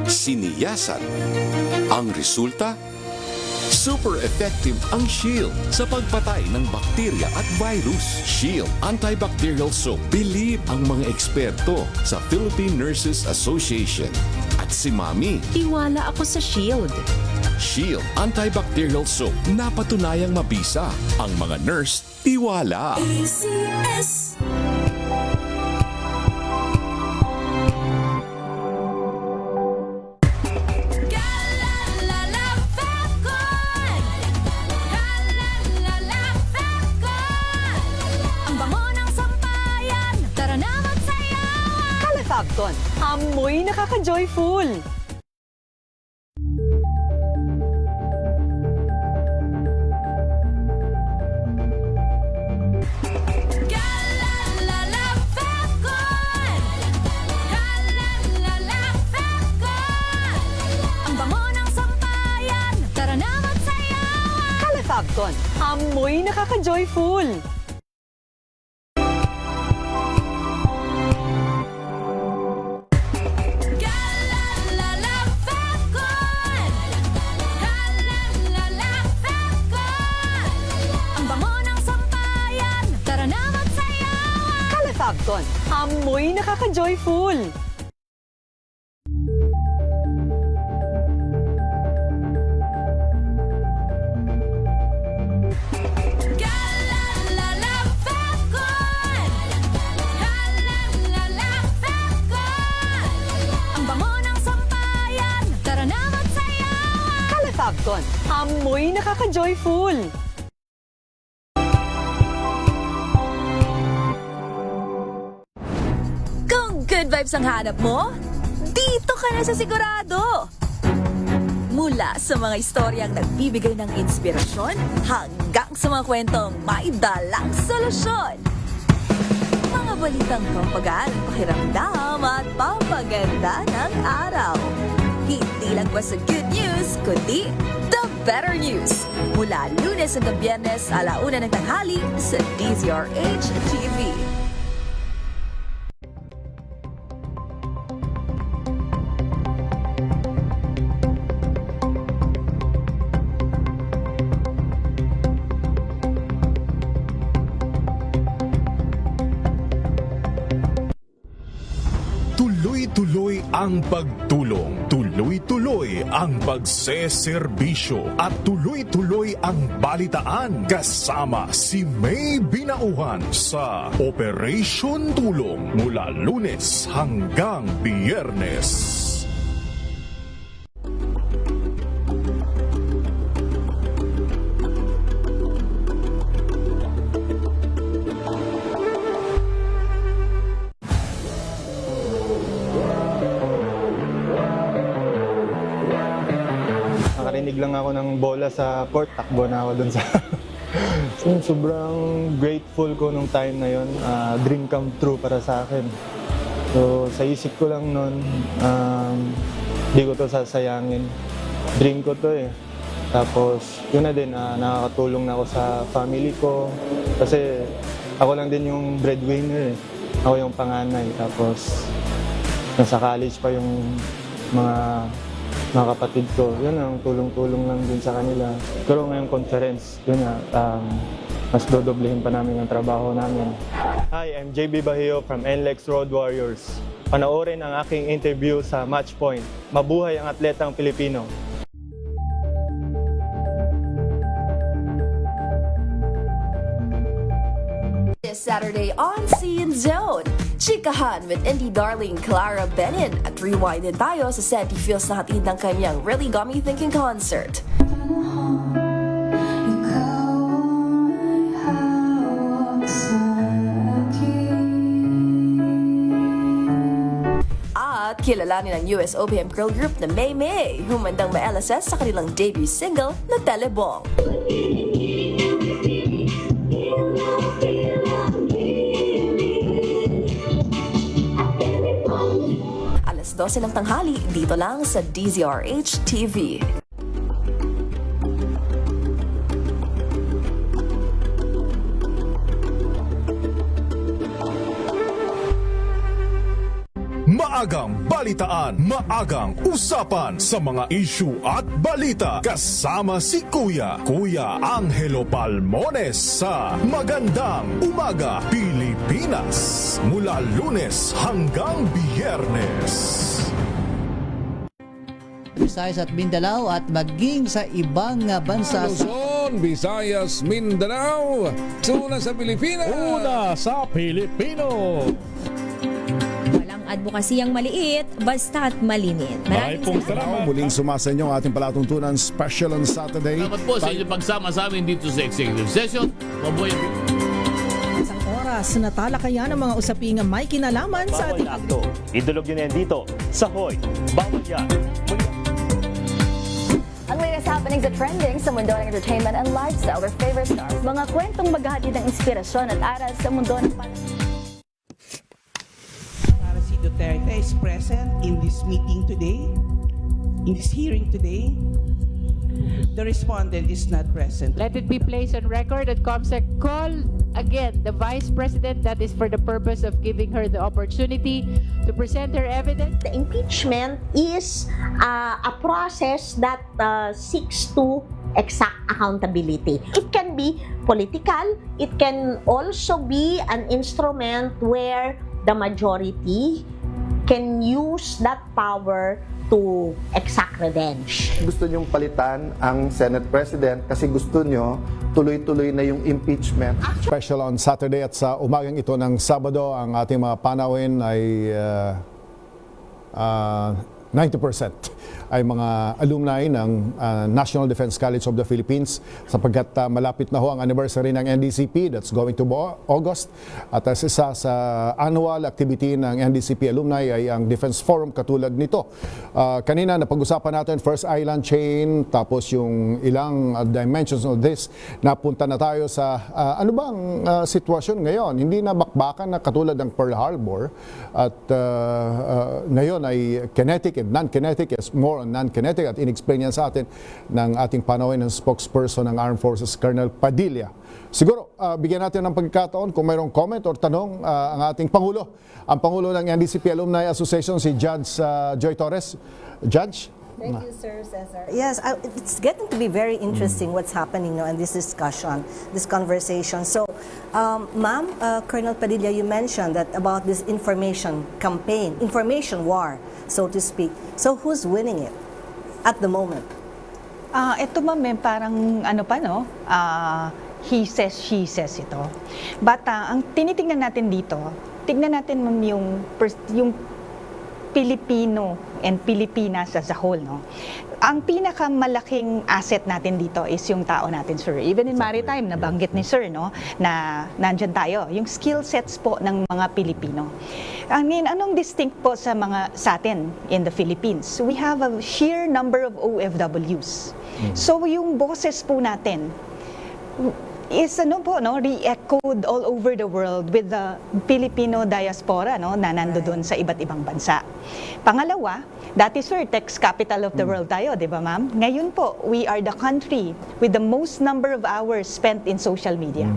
siniyasan. Ang resulta, super effective ang Shield sa pagpatay ng bakterya at virus. Shield Antibacterial Soap. Believe ang mga eksperto sa Philippine Nurses Association. At si Mami, Tiwala ako sa Shield. Shield Antibacterial Soap. Napatunayang mabisa. Ang mga nurse, tiwala. ACS. Ang bango ng sampayan, tara na magsayawan! Kalafabcon, amoy nakaka-joyful. Ang bango ng sampayan, tara na magsayawan! Kalafabcon, amoy nakaka-joyful. Ang bango ng sampayan, tara na magsayawan! Kalafabcon, amoy nakaka-joyful. Ang bango ng sampayan, tara na magsayawan! Kalafabcon, amoy nakaka-joyful. Kung good vibes ang hanap mo, dito ka na sa sigurado! Mula sa mga istoryang nagbibigay ng inspirasyon hanggang sa mga kwentong may dalang solusyon. Mga balitang pampagaan, pakiramdam at pampaganda ng araw. Hindi lang basta good news, kundi the better news. Mula Lunes hanggang Biyernes, 1:00 ng tanghali sa DZRH TV. ang pagtulong, tuloy-tuloy ang pagseserbisyo at tuloy-tuloy ang balitaan kasama si May Binauhan sa Operation Tulong mula Lunes hanggang Biyernes. Nakarinig lang ako ng bola sa court, takbo na ako dun sa... So, sobrang grateful ko nung time na yon. Dream come true para sa akin. So sa isip ko lang nun, di ko to sasayangin. Dream ko to eh. Tapos yun na din, nakakatulong na ako sa family ko. Kasi ako lang din yung breadwinner eh. Ako yung panganay. Tapos nasa college pa yung mga kapatid ko. Yun ang tulong-tulong lang din sa kanila. Pero ngayong conference, yun nga, mas dodoblehin pa namin ang trabaho namin. Hi, I'm JB Bahio from NLEX Road Warriors. Panoorin ang aking interview sa Matchpoint. Mabuhay ang atletang Pilipino. This Saturday on Scene Zone, chikahan with indie darling Clara Benin at rewind din tayo sa Senti Feels na hatid ng kanyang Really Got Me Thinking concert. At kilalanin ng US OPM girl group na May May, humandang ma-LSS sa kanilang debut single na Telebong. Alas 12 ng tanghali, dito lang sa DZRH TV. Maagang balitaan, maagang usapan sa mga issue at balita kasama si Kuya Angelo Palmones sa Magandang Umaga Pilipinas mula Lunes hanggang Biyernes. Visayas at Mindanao at maging sa ibang bansa. Luzon, Visayas, Mindanao, una sa Pilipinas. Una sa Pilipino. Advokasiyang maliit, basta't malimit. Maraming salamat. Muling sumasa inyo ang ating palatuntunan special on Saturday. Salamat po sa inyong pagsama sa amin dito sa Executive Session. Mabuhay. Isang oras na talakayan ng mga usaping may kinalaman sa ating akto. Idulog nyo na yan dito sa Hoy. Bawal yan. Ang latest happenings at trending sa mundo ng entertainment and lifestyle with favorite stars. Mga kwentong maghahatid ng inspirasyon at aral sa mundo ng Duterte is present in this meeting today, in this hearing today. The respondent is not present. Let it be placed on record that COMSEC called again the Vice President, that is for the purpose of giving her the opportunity to present her evidence. The impeachment is a process that seeks to exact accountability. It can be political, it can also be an instrument where the majority can use that power to exact revenge. Gusto nyong palitan ang Senate President kasi gusto nyo tuloy-tuloy na yung impeachment. Special on Saturday at sa umagang ito ng Sabado, ang ating mga panawin ay 90% ay mga alumni ng National Defense College of the Philippines sapagkat malapit na ho ang anniversary ng NDCP, that's going to August. At isa sa annual activity ng NDCP alumni ay ang Defense Forum katulad nito. Kanina napag-usapan natin First Island Chain, tapos yung ilang dimensions of this. Napunta na tayo sa ano bang sitwasyon ngayon? Hindi na bakbakan na katulad ng Pearl Harbor at ngayon ay kinetic and non-kinetic, is more on non-kinetic, at in-explain yan sa atin ng ating panawin ng spokesperson ng Armed Forces, Colonel Padilla. Siguro, bigyan natin ng pagkakataon kung mayroong comment or tanong ang ating Pangulo. Ang Pangulo ng NDCP Alumni Association, si Judge Joy Torres. Judge? Thank you, Sir Cesar. Yes, it's getting to be very interesting what's happening now in this discussion, this conversation. So, Ma'am, Colonel Padilla, you mentioned that about this information campaign, information war, so to speak. So, who's winning it at the moment? Ito ma'am, parang ano pa no, he says, she says ito. But ang tinitingnan natin dito, tignan natin ma'am yung Pilipino and Pilipinas as a whole, no? Ang pinakamalaking asset natin dito is yung tao natin, sir. Even in maritime, nabanggit ni sir, no, na nandyan tayo. Yung skill sets po ng mga Pilipino. Anong distinct po sa atin in the Philippines? We have a sheer number of OFWs. So yung boses po natin is re-echoed all over the world with the Filipino diaspora, no, na nandoon sa iba't ibang bansa. Pangalawa, dati sir, tax capital of the world tayo, di ba ma'am? Ngayon po, we are the country with the most number of hours spent in social media.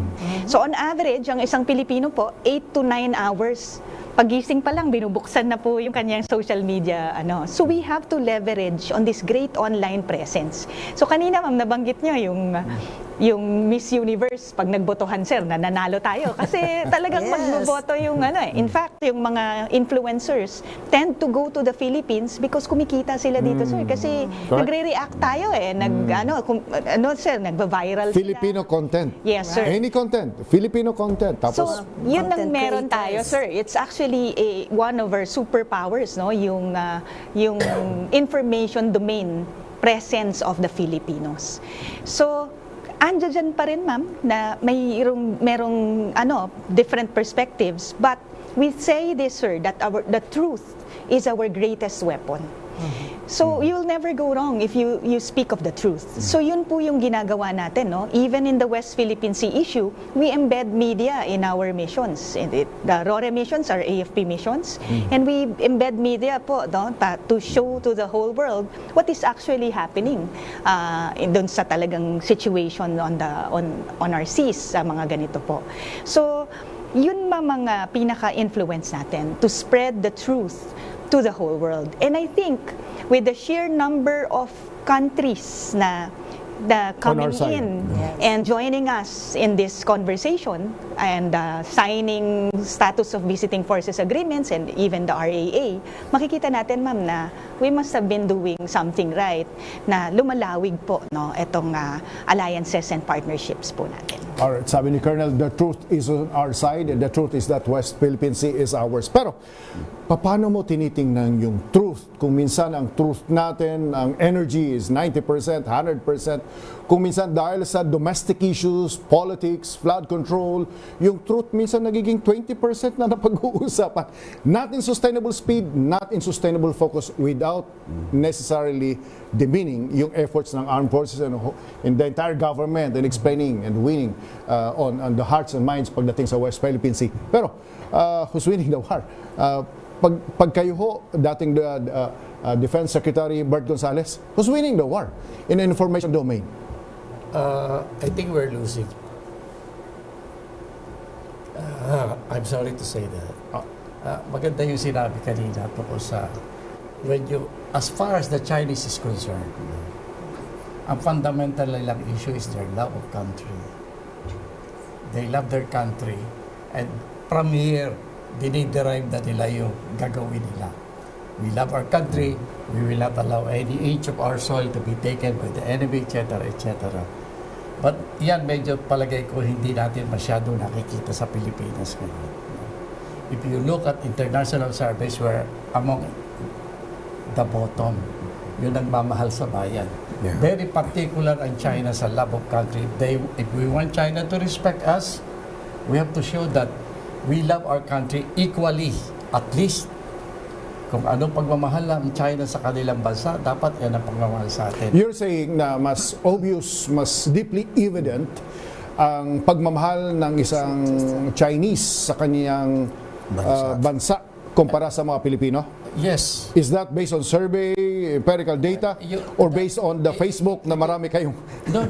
So on average, ang isang Pilipino po, 8 to 9 hours. Pagising pa lang, binubuksan na po yung kanyang social media. So we have to leverage on this great online presence. So kanina ma'am, nabanggit nyo yung Miss Universe, pag nagbotohan sir, nananalo tayo. Kasi talagang magboboto yung In fact, yung mga influencers tend to go to the Philippines because kumikita sila dito sir. Kasi nagre-react tayo sir, nagba-viral sila. Filipino content. Yes sir. Any content, Filipino content. Tapos, so, yun ang meron tayo sir. It's actually one of our superpowers, no? Yung information domain presence of the Filipinos. So, andyan pa rin ma'am na merong different perspectives, but we say this sir, that the truth is our greatest weapon. So you'll never go wrong if you speak of the truth. So yun po yung ginagawa natin, no? Even in the West Philippine Sea issue, we embed media in our missions. The RORE missions are AFP missions, and we embed media po, no, to show to the whole world what is actually happening doon sa talagang situation on our seas, sa mga ganito po. So yun mga pinaka-influence natin to spread the truth to the whole world. And I think with the sheer number of countries na coming in and joining us in this conversation and signing status of visiting forces agreements and even the RAA, makikita natin ma'am na we must have been doing something right na lumalawig po, no, itong alliances and partnerships po natin. Alright, sabi ni Colonel, the truth is on our side and the truth is that West Philippine Sea is ours. Pero, paano mo tinitingnan yung truth? Kung minsan ang truth natin, ang energy is 90%, 100%. Kung minsan dahil sa domestic issues, politics, flood control, yung truth minsan nagiging 20% na napag-uusapan. Not in sustainable speed, not in sustainable focus without necessarily demeaning yung efforts ng armed forces and the entire government in explaining and winning on the hearts and minds pagdating sa West Philippine Sea. Pero, who's winning the war? Pag kayo ho, dating Defense Secretary Bert Gonzales, who's winning the war in an information domain? I think we're losing. I'm sorry to say that. Maganda yung sinabi kanina tungkol sa as far as the Chinese is concerned, ang fundamental nilang issue is their love of country. They love their country, and from here, diniderive na nila yung gagawin nila. We love our country, we will not allow any inch of our soil to be taken by the enemy, etc., etc. But yan, medyo palagay ko hindi natin masyado nakikita sa Pilipinas ngayon. If you look at international surveys, we're among the bottom. Yun ang mamahal sa bayan. Yeah. Very particular ang China sa love of country. If we want China to respect us, we have to show that we love our country equally. At least, kung anong pagmamahal ng China sa kanilang bansa, dapat yan ang pagmamahal sa atin. You're saying na mas obvious, mas deeply evident ang pagmamahal ng isang Chinese sa kaniyang bansa kumpara sa mga Pilipino? Yes. Is that based on survey, empirical data, or based on the Facebook na marami kayong... No.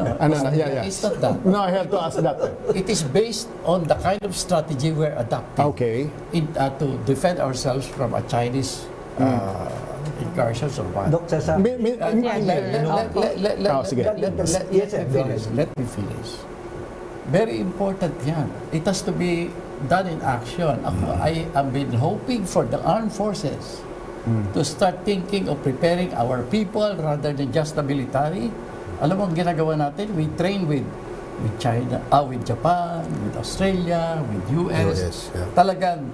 It's not that. No, I have to ask that. It is based on the kind of strategy we're adopting. Okay. To defend ourselves from a Chinese incursions or what. Doc Cesar. Let me finish. Very important yan. It has to be done in action. I have been hoping for the armed forces to start thinking of preparing our people rather than just the military. Alam mo ang ginagawa natin? We train with China, with Japan, with Australia, with US. Talagang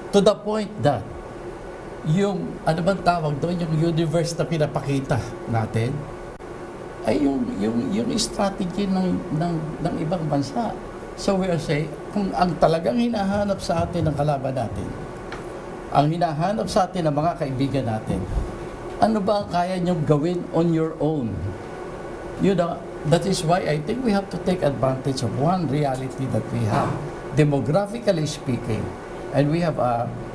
to the point that yung, ano bang tawag doon, yung universe na pinapakita natin, ay yung strategy ng ibang bansa. So we are saying, kung ang talagang hinahanap sa atin ng kalaban natin, ang hinahanap sa atin ng mga kaibigan natin, ano ba ang kaya niyong gawin on your own? You know, that is why I think we have to take advantage of one reality that we have, demographically speaking. And we have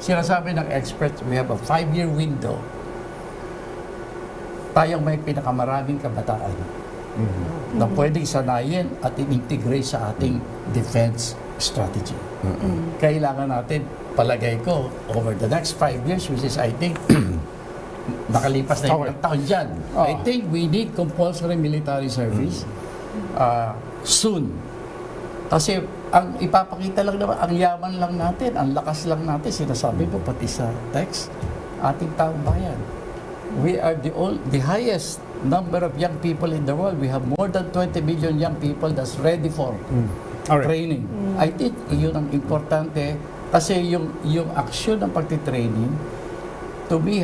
sinasabi ng experts, we have a 5-year window. Tayong may pinakamaraming kabataan na pwedeng sanayin at i-integrate sa ating defense strategy. Kailangan natin, palagay ko, over the next 5 years, which is I think, nakalipas na yung taon dyan. I think we need compulsory military service soon. Kasi ang ipapakita lang naman, ang yaman lang natin, ang lakas lang natin, sinasabi po pati sa text, ating taong bayan. We are the highest number of young people in the world. We have more than 20 million young people that's ready for training. I think yun ang importante kasi yung action ng pagtitraining, to me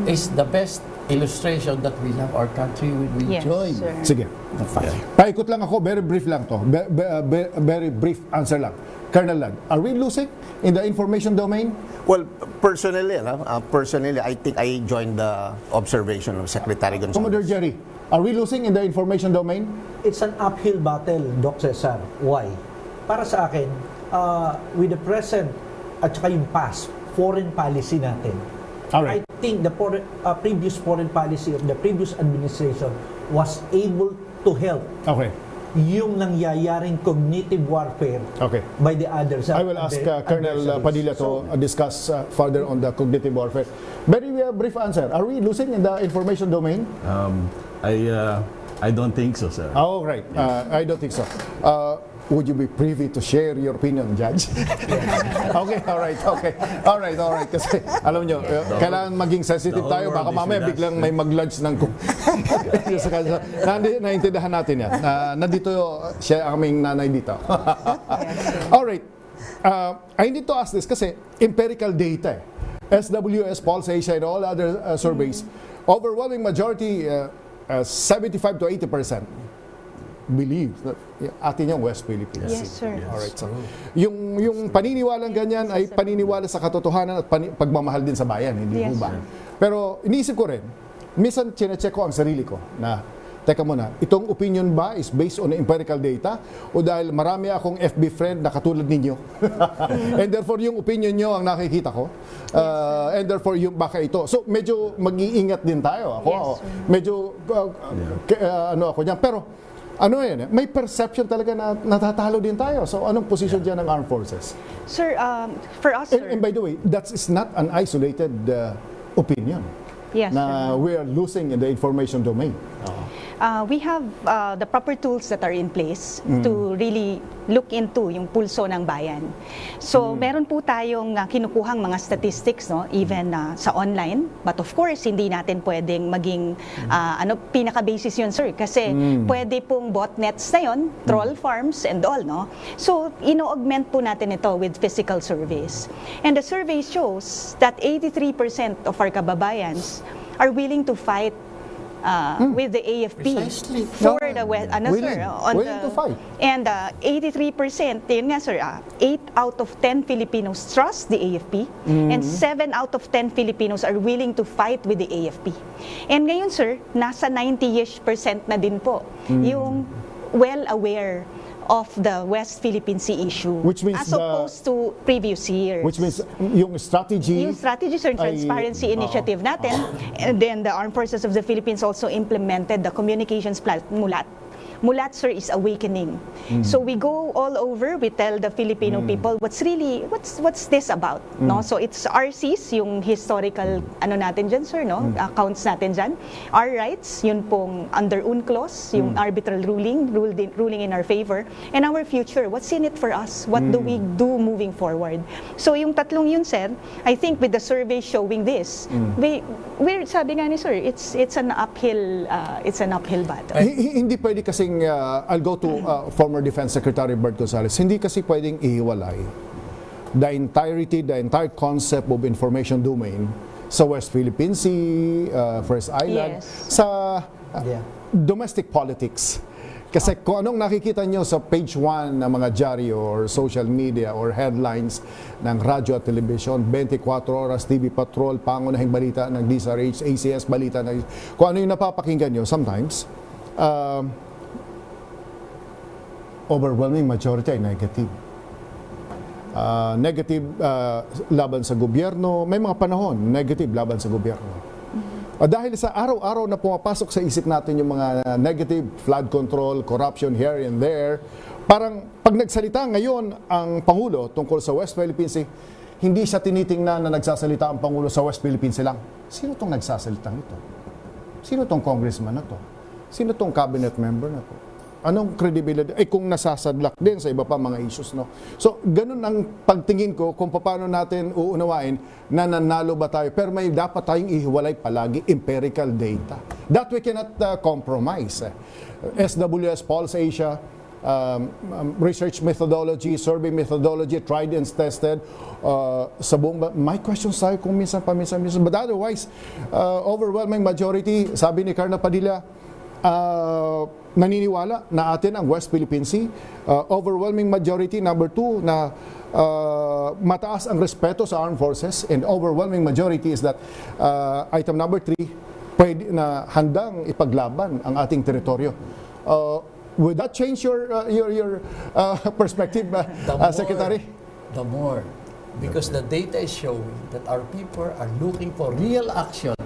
is the best illustration that we love our country when we join. Sige. Paikot lang ako, very brief lang to. Very brief answer lang. Colonel Lag, are we losing in the information domain? Well, personally, I think I joined the observation of Secretary Gonzales. Commodore Jerry, are we losing in the information domain? It's an uphill battle, Doc Cesar. Why? Para sa akin, with the present at saka yung past foreign policy natin, I think the previous foreign policy of the previous administration was able to help yung nangyayaring cognitive warfare by the others. I will ask Colonel Padilla to discuss further on the cognitive warfare. Very brief answer. Are we losing in the information domain? I don't think so, sir. Oh, right. I don't think so. Would you be privy to share your opinion, Judge? Okay. Kasi alam nyo, kailangan maging sensitive tayo. Baka mamaya biglang may mag-lunch ng naintindihan natin yan. Nandito siya ang aming nanay dito. Alright. I need to ask this kasi empirical data. SWS, Pulse Asia, and all other surveys, overwhelming majority, 75 to 80%. Believe that atin yung West Philippines. Yes, sir. Alright, so yung paniniwalang ganyan ay paniniwala sa katotohanan at pagmamahal din sa bayan, hindi po ba? Pero iniisip ko rin, minsan chinecheck ko ang sarili ko na, teka muna, itong opinion ba is based on empirical data o dahil marami akong FB friend na katulad ninyo? And therefore yung opinion nyo ang nakikita ko. And therefore yung baka ito. So medyo mag-iingat din tayo. Ako medyo ano ako niyan. Pero ano yan, may perception talaga na natatalo din tayo. So anong position dyan ng armed forces? Sir, for us, sir. And by the way, that is not an isolated opinion. Yes, na we are losing in the information domain. We have the proper tools that are in place to really look into yung pulso ng bayan. So, meron po tayong kinukuhang mga statistics, no, even sa online. But of course, hindi natin pwedeng maging pinaka-basis yun, sir. Kasi pwede pong botnets na yun, troll farms and all, no? So, ino-augment po natin ito with physical surveys. And the survey shows that 83% of our kababayans are willing to fight with the AFP for the willing to fight. And 83%, yun nga sir, 8 out of 10 Filipinos trust the AFP and 7 out of 10 Filipinos are willing to fight with the AFP. And ngayon sir, nasa 90% na din po yung well aware of the West Philippine Sea issue, which means as opposed to previous years. Which means yung strategy sir, transparency initiative natin, and then the Armed Forces of the Philippines also implemented the communications plan mulat, Mulat, sir, is awakening. So we go all over, we tell the Filipino people what's this about, no? So it's RCs, yung historical ano natin dyan, sir, no? Accounts natin dyan. Our rights, yun pong under UNCLOS, yung arbitral ruling in our favor, and our future, what's in it for us? What do we do moving forward? So yung tatlong yun, sir, I think with the survey showing this, we're sabi nga ni sir, it's an uphill battle. Hindi pwede kasing I'll go to former Defense Secretary Bert Gonzales. Hindi kasi pwedeng ihiwalay the entire concept of information domain sa West Philippine Sea, First Island, sa domestic politics. Kasi kung anong nakikita nyo sa page 1 ng mga dyaryo or social media or headlines ng radyo at television, 24 oras, TV Patrol, pangunahing balita ng DZRH, ACS, balita ng... Kung ano yung napapakinggan nyo, sometimes, overwhelming majority ay negative. Negative laban sa gobyerno. May mga panahon, negative laban sa gobyerno. Dahil sa araw-araw na pumapasok sa isip natin yung mga negative, flood control, corruption here and there, parang pag nagsalita ngayon ang Pangulo tungkol sa West Philippine Sea, hindi siya tinitingnan na nagsasalita ang Pangulo sa West Philippine Sea lang. Sino tong nagsasalita nito? Sino tong congressman na to? Sino tong cabinet member na to? Anong credibility? Kung nasasadlak din sa iba pa mga issues, no? So, ganun ang pagtingin ko kung paano natin uunawain na nanalo ba tayo. Pero may dapat tayong ihiwalay palagi empirical data. That we cannot compromise. SWS, Pulse Asia, research methodology, survey methodology, tried and tested sa buong... May questions tayo kung minsan. But otherwise, overwhelming majority, sabi ni Colonel Padilla, naniniwala na atin ang West Philippine Sea. Overwhelming majority, number 2, na mataas ang respeto sa armed forces, and overwhelming majority is that item number 3, pwede na handang ipaglaban ang ating teritoryo. Would that change your perspective, Secretary? The more. Because the data is showing that our people are looking for real action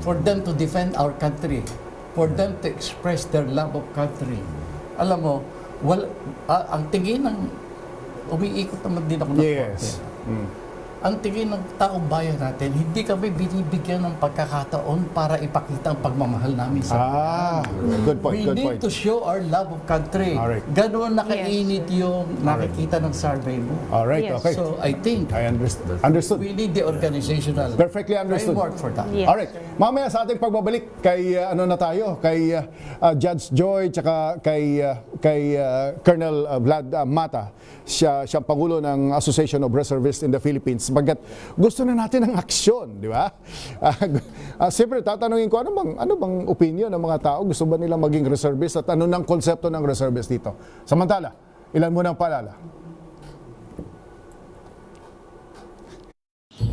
for them to defend our country, for them to express their love of country. Alam mo, ang tingin ng umiikot naman din ako ng yes. Ang tingin ng taong bayan natin, hindi kami binibigyan ng pagkakataon para ipakita ang pagmamahal namin sa good point. We need to show our love of country. Right. Ganoon nakainit yung nakikita ng survey mo. Alright, okay. So I think I understood. We need the organizational Perfectly understood. framework for that. Yes. Alright. Mamaya sa ating pagbabalik kay kay Judge Joy tsaka kay Colonel Vlad Mata. Siya Pangulo ng Association of Reservists in the Philippines. Bagkat gusto na natin ng aksyon, di ba? Siyempre, tatanungin ko, ano bang opinion ng mga tao? Gusto ba nila maging reservist at ano ng konsepto ng reservist dito? Samantala, ilan mo ng paalala?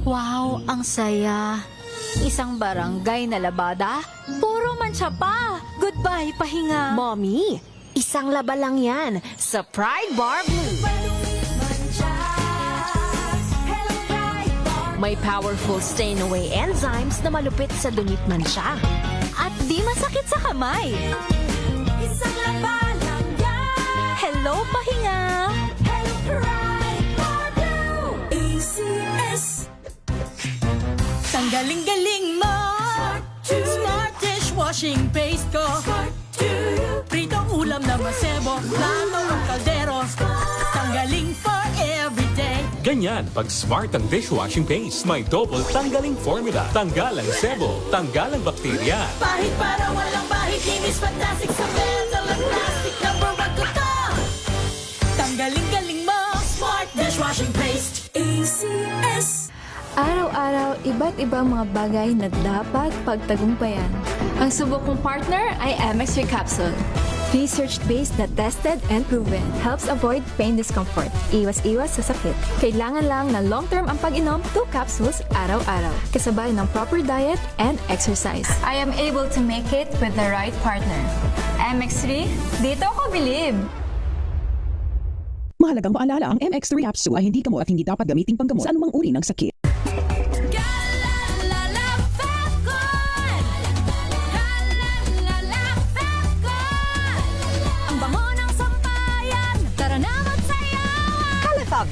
Wow, ang saya. Isang barangay na labada, puro mancha pa. Goodbye, pahinga. Mommy, isang laba lang yan sa Pride Bar Blue. May powerful stain-away enzymes na malupit sa dunit mansya. At di masakit sa kamay. Isang laba lang yan. Hello, pahinga. Hello, Pride Bar Blue. ACS. Tanggaling-galing mo. Smart dishwashing paste ko. Pritong ulam na masebo. Plato ng kaldero. Tanggaling for everyday. Ganyan pag smart ang dishwashing paste. May double tanggaling formula. Tanggal ang sebo, tanggal ang bakterya. Bahid para walang bahid. Linis fantastic sa metal at plastic. Number 1 ko to. Tanggaling-galing mo. Smart dishwashing paste. ACS. Araw-araw, iba't ibang mga bagay na dapat pagtagumpayan. Ang subok kong partner ay MX3 Capsule. Research-based na tested and proven. Helps avoid pain discomfort. Iwas-iwas sa sakit. Kailangan lang na long-term ang pag-inom 2 capsules araw-araw. Kasabay ng proper diet and exercise. I am able to make it with the right partner. MX3, dito ako bilib! Mahalagang paalala, ang MX3 capsule ay hindi gamot at hindi dapat gamitin panggamot sa anumang uri ng sakit.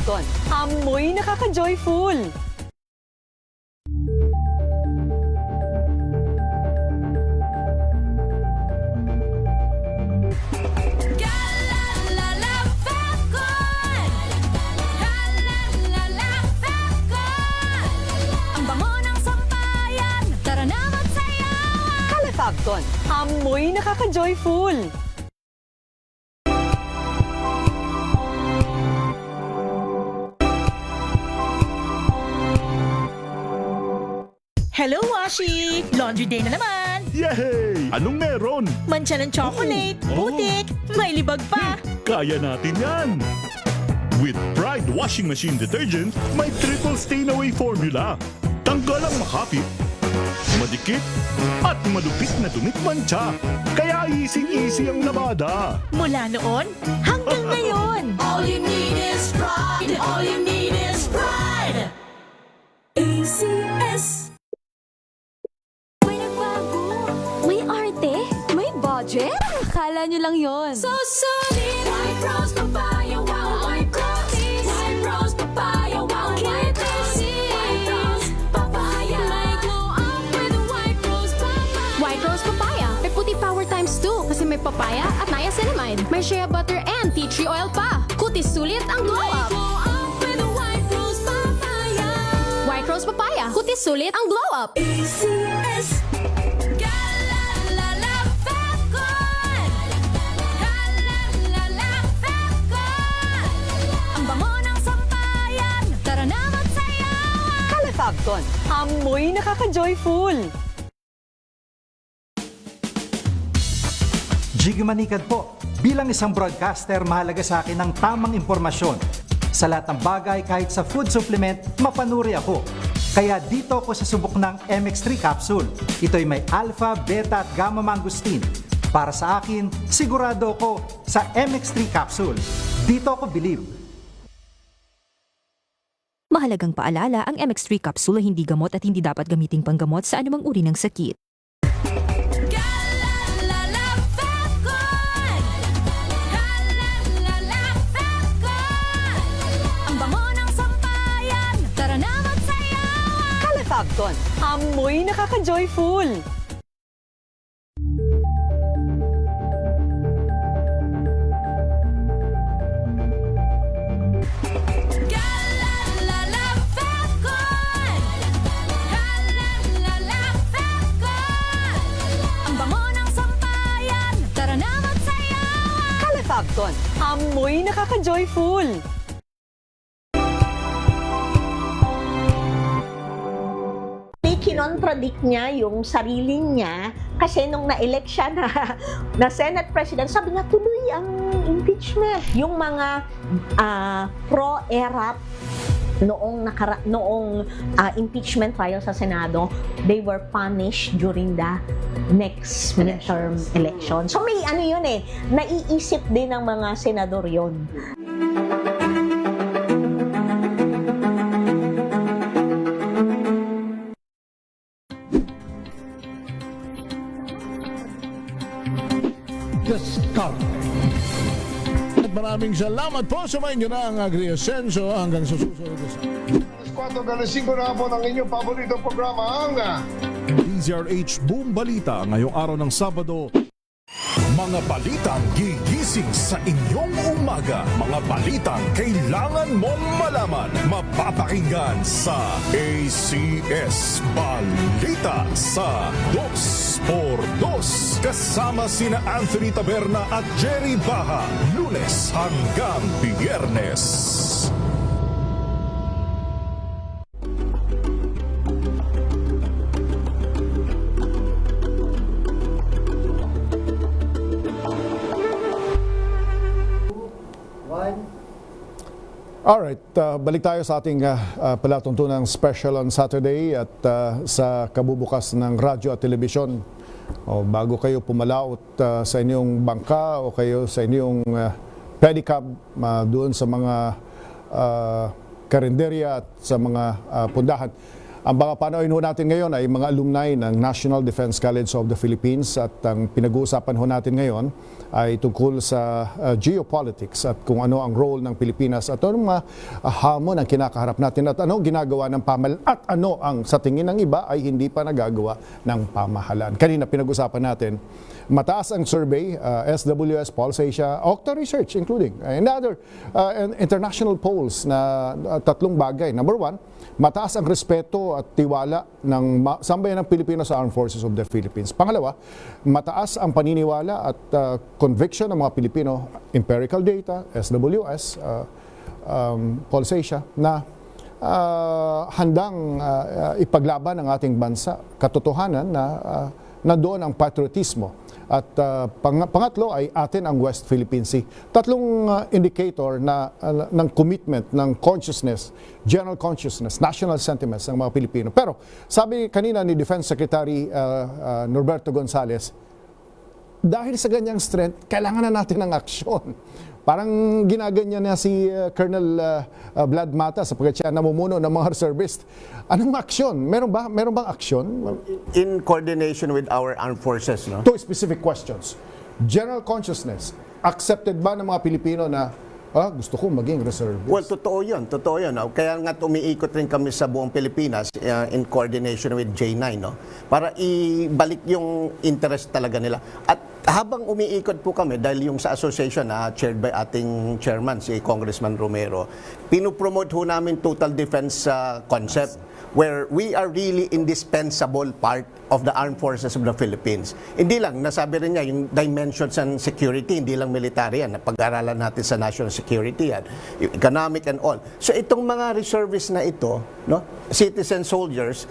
Kalefagton, amoy nakaka-joyful. Kalefagton, amoy nakaka-joyful. Hello, Washi! Laundry day na naman! Yay! Anong meron? Mancha ng chocolate, putik, may libag pa. Kaya natin yan! With Pride Washing Machine Detergent, may triple stain-away formula. Tanggal ang makapit, madikit, at malupit na dumit mancha. Kaya easy-easy ang labada. Mula noon hanggang ngayon. All you need is pride. All you need is pride. ACS. May nagbago. May arte. May budget. Akala nyo lang yon. So solid. White rose papaya, wow, white rose. White rose papaya, wow, white rose. White rose papaya. May glow up with white rose papaya. White rose papaya. May puti power times 2 kasi may papaya at niacinamide. May shea butter and tea tree oil pa. Kutis sulit ang glow up. Glow up with white rose papaya. White rose papaya. Kutis sulit ang glow up. ACS. Kalefagton, amoy nakaka-joyful. Jiggy Manikad po. Bilang isang broadcaster, mahalaga sa akin ang tamang impormasyon. Sa lahat ng bagay, kahit sa food supplement, mapanuri ako. Kaya dito ako sa subok ng MX3 capsule. Ito'y may alpha, beta at gamma mangosteen. Para sa akin, sigurado ako sa MX3 capsule. Dito ako believe. Mahalagang paalala, ang MX3 capsule ay hindi gamot at hindi dapat gamiting panggamot sa anumang uri ng sakit. Kalefagton, amoy nakaka-joyful. Kalefagton, amoy nakaka-joyful. Kinontradict niya yung sarili niya kasi nung na-elect siya na Senate President, sabi niya tuloy ang impeachment. Yung mga pro-ERAP noong impeachment trial sa Senado, they were punished during the next midterm election. So may ano yun naiisip din ng mga senador yun. At maraming salamat po sa inyo na ang Agri-Asenso hanggang sa susunod na sa Alas 4 na po ng inyong paboritong programa ang DZRH Boom Balita ngayong araw ng Sabado. Mga balitang gigising sa inyong umaga. Mga balitang kailangan mong malaman. Mapapakinggan sa ACS Balita sa 2x2. Kasama sina Anthony Taberna at Jerry Baha. Lunes hanggang Biyernes. Alright, balik tayo sa ating palatuntunang special on Saturday at sa kabubukas ng radyo at telebisyon. Bago kayo pumalaot sa inyong bangka o kayo sa inyong pedicab doon sa mga karinderya at sa mga pundahan. Ang mga panoorin ho natin ngayon ay mga alumni ng National Defense College of the Philippines at ang pinag-uusapan ho natin ngayon ay tungkol sa geopolitics at kung ano ang role ng Pilipinas at anong mga hamon ang kinakaharap natin at ano ginagawa ng pamahalaan at ano ang sa tingin ng iba ay hindi pa nagagawa ng pamahalaan. Kanina pinag-usapan natin, mataas ang survey, SWS, Pulse Asia, Octa Research including, and other international polls na tatlong bagay. Number one, mataas ang respeto at tiwala ng sambayan ng Pilipino sa Armed Forces of the Philippines. Pangalawa, mataas ang paniniwala at conviction ng mga Pilipino, empirical data, SWS, Pulse Asia, na handang ipaglaban ang ating bansa. Katotohanan na nandoon ang patriotismo. At pangatlo ay atin ang West Philippine Sea. Tatlong indicator na ng commitment, ng consciousness, general consciousness, national sentiments ng mga Pilipino. Pero sabi kanina ni Defense Secretary Norberto Gonzales, dahil sa ganyang strength, kailangan na natin ng aksyon. Parang ginaganyan na si Colonel Vlad Mata sapagkat siya namumuno ng mga reservist. Anong aksyon? Meron bang aksyon? In coordination with our armed forces, no? Two specific questions. General consciousness, accepted ba ng mga Pilipino na gusto ko maging reservist? Well, totoo yun. No? Kaya nga umiikot rin kami sa buong Pilipinas in coordination with J9, no? Para ibalik yung interest talaga nila. At habang umiikot po kami, dahil yung sa association chaired by ating chairman, si Congressman Romero, pinupromote ho namin total defense concept where we are really indispensable part of the armed forces of the Philippines. Hindi lang, nasabi rin niya, yung dimensions and security, hindi lang military yan. Pag-aralan natin sa national security yan, yung economic and all. So itong mga reservists na ito, no, citizen soldiers,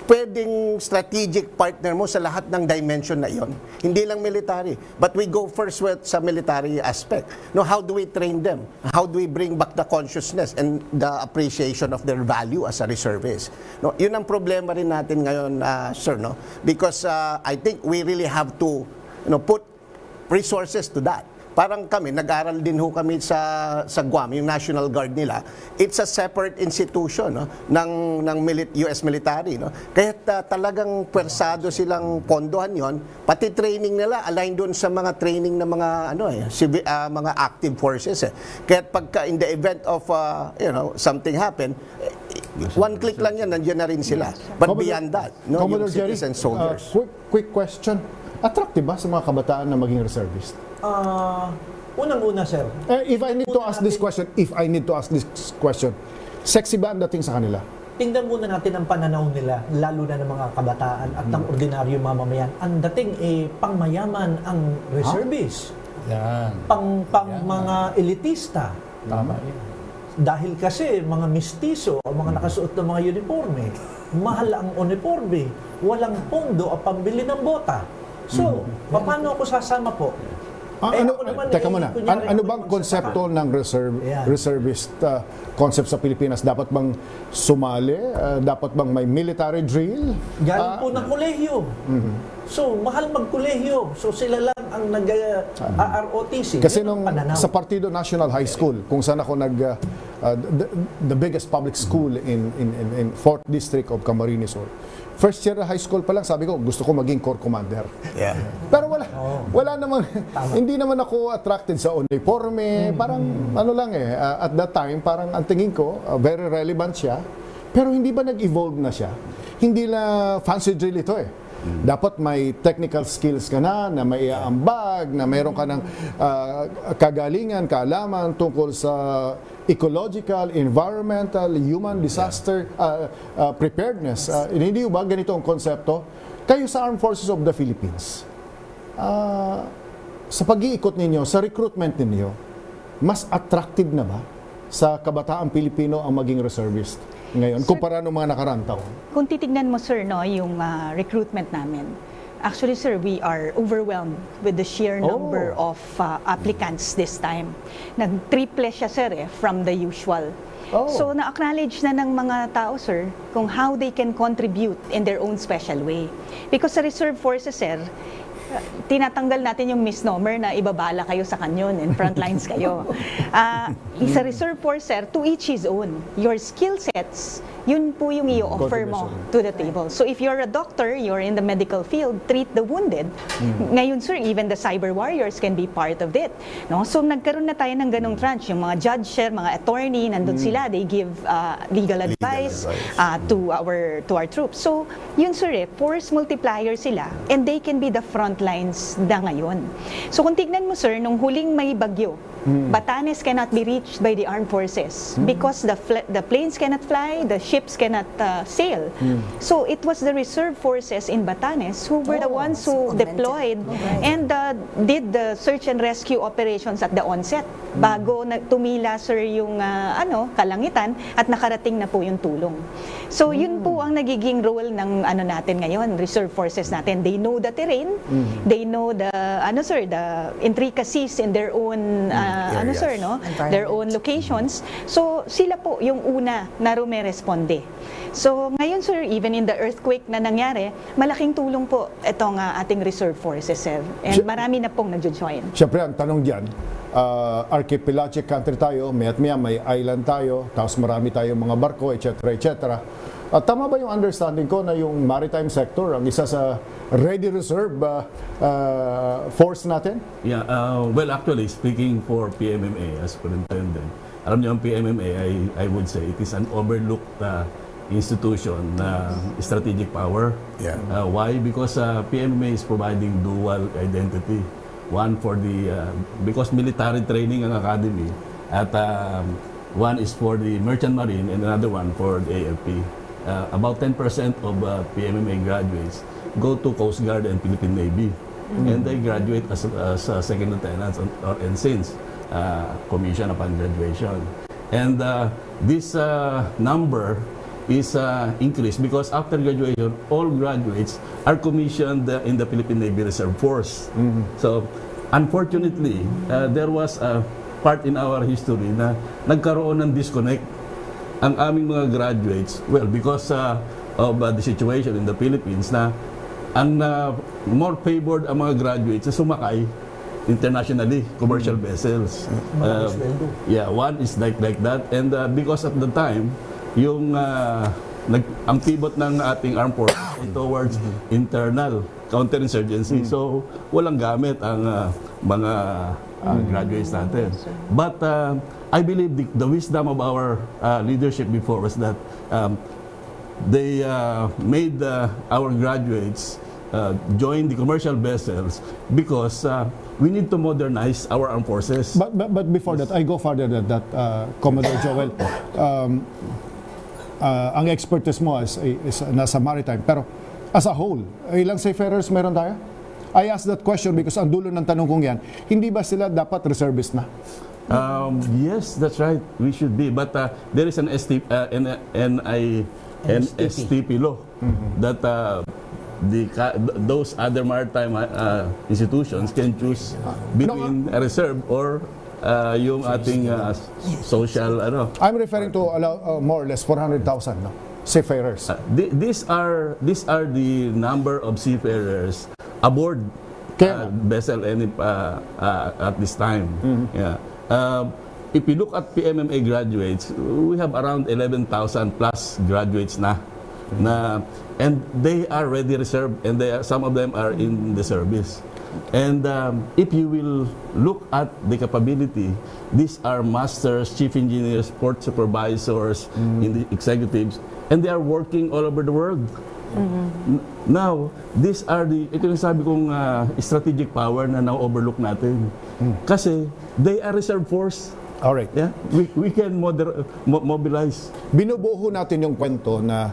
pwedeng strategic partner mo sa lahat ng dimension na yon. Hindi lang military. But we go first with sa military aspect. No, how do we train them? How do we bring back the consciousness and the appreciation of their value as a reservist? No, yun ang problema rin natin ngayon, sir, no? Because I think we really have to, put resources to that. Parang kami, nag-aral din ho kami sa Guam, yung National Guard nila. It's a separate institution, no, ng US military. No? Kaya talagang pwersado silang pondohan yon, pati training nila align doon sa mga training ng mga mga active forces. Kaya pagka in the event of something happen, one click lang yan, nandiyan na rin sila. But beyond that, no, yung citizen soldiers. Quick question. Attractive ba sa mga kabataan na maging reservist? Unang-una, sir. If I need to ask this question, sexy ba ang dating sa kanila? Tingnan muna natin ang pananaw nila, lalo na ng mga kabataan at ng ordinaryo mamamayan. Ang dating pangmayaman ang reservist. Yan. Mga elitista. Tama yun. Dahil kasi mga mistiso, mga nakasuot ng mga uniforme, mahal ang uniforme, walang pondo o pambili ng bota. So, paano ako sasama po? Teka muna, ano bang konsepto ng reservist concept sa Pilipinas? Dapat bang sumali? Dapat bang may military drill? Galing po ng kolehiyo. So, mahal mag-kolehiyo. So, sila lang ang nag-ROTC. Kasi sa Partido National High School, kung saan ako the biggest public school in 4th District of Camarines Sur. First year high school pa lang, sabi ko, gusto ko maging corps commander. Yeah. Pero wala namang, hindi naman ako attracted sa uniforme. Parang, at that time, parang ang tingin ko, very relevant siya. Pero hindi ba nag-evolve na siya? Hindi na fancy drill ito Dapat may technical skills ka na may ambag, na mayroon ka ng kagalingan, kaalaman tungkol sa ecological, environmental, human disaster preparedness. Hindi ba ganito ang konsepto? Kayo sa Armed Forces of the Philippines, sa pag-iikot ninyo, sa recruitment ninyo, mas attractive na ba sa kabataang Pilipino ang maging reservist ngayon, kumpara ng mga nakarantaw? Kung titignan mo, sir, yung recruitment namin, actually, sir, we are overwhelmed with the sheer number of applicants this time. Nag-triple siya, sir, from the usual. So, na-acknowledge na ng mga tao, sir, kung how they can contribute in their own special way. Because sa reserve forces, sir, tinatanggal natin yung misnomer na ibabala kayo sa kanyon and frontlines kayo. Isa reserve force, sir, to each his own. Your skill sets, yun po yung i-offer mo to the table. So if you're a doctor, you're in the medical field, treat the wounded. Ngayon, sir, even the cyber warriors can be part of it. No? So nagkaroon na tayo ng ganong tranche. Yung mga judge, sir, mga attorney, nandun sila, they give legal advice to our troops. So yun, sir, force multiplier sila and they can be the front lines na ngayon. So kung tignan mo, sir, nung huling may bagyo, Batanes cannot be reached by the armed forces because the planes cannot fly, the ships cannot sail. So it was the reserve forces in Batanes who were the ones who deployed and did the search and rescue operations at the onset bago tumila, sir, yung kalangitan at nakarating na po yung tulong. So yun po ang nagiging role ng natin ngayon, reserve forces natin. They know the terrain, they know the the intricacies in their own their own locations. So sila po yung una na rumeresponde. So ngayon, sir, even in the earthquake na nangyari, malaking tulong po itong ating reserve forces, sir. And marami na pong nag-join. Siyempre, ang tanong diyan, archipelagic country tayo, may island tayo, tapos marami tayong mga barko, etc. etc. Tama ba yung understanding ko na yung maritime sector ang isa sa ready reserve force natin? Yeah, well, actually, speaking for PMMA as superintendent, alam niyo ang PMMA, I would say it is an overlooked institution na strategic power. Yeah. Why? Because PMMA is providing dual identity. One for because military training ang academy, at one is for the merchant marine and another one for the AFP. About 10% of PMMA graduates go to Coast Guard and Philippine Navy. And they graduate as second lieutenants or ensigns, commission upon graduation. And this number is increased because after graduation, all graduates are commissioned in the Philippine Navy Reserve Force. So, unfortunately, there was a part in our history na nagkaroon ng disconnect ang aming mga graduates, well, because of the situation in the Philippines na ang more favored ang mga graduates na sumakay internationally, commercial vessels. Yeah, one is like that. And because at the time, yung ang pivot ng ating armed forces towards internal counterinsurgency. So, walang gamit ang mga graduates natin. But I believe the wisdom of our leadership before was that they made our graduates join the commercial vessels because we need to modernize our armed forces. But before that, I go further than that, Commodore Joel. Ang expertise mo is nasa maritime, pero as a whole, ilang seafarers meron tayo? I asked that question because ang dulo ng tanong kong yan, hindi ba sila dapat reservist na? Yes, that's right. We should be. But there is an STP law that those other maritime institutions can choose between a reserve or yung ating social I'm referring to more or less 400,000 seafarers. These are the number of seafarers aboard vessel at this time. Yeah. If you look at PMMA graduates, we have around 11,000 plus graduates na and they are ready reserved, and some of them are in the service. And if you will look at the capability, these are masters, chief engineers, port supervisors, in the executives, and they are working all over the world. Now, these are ito yung sabi kong strategic power na na-overlook natin. Kasi they are reserve force. Alright. Yeah? We can mobilize. Binubuo natin yung kwento na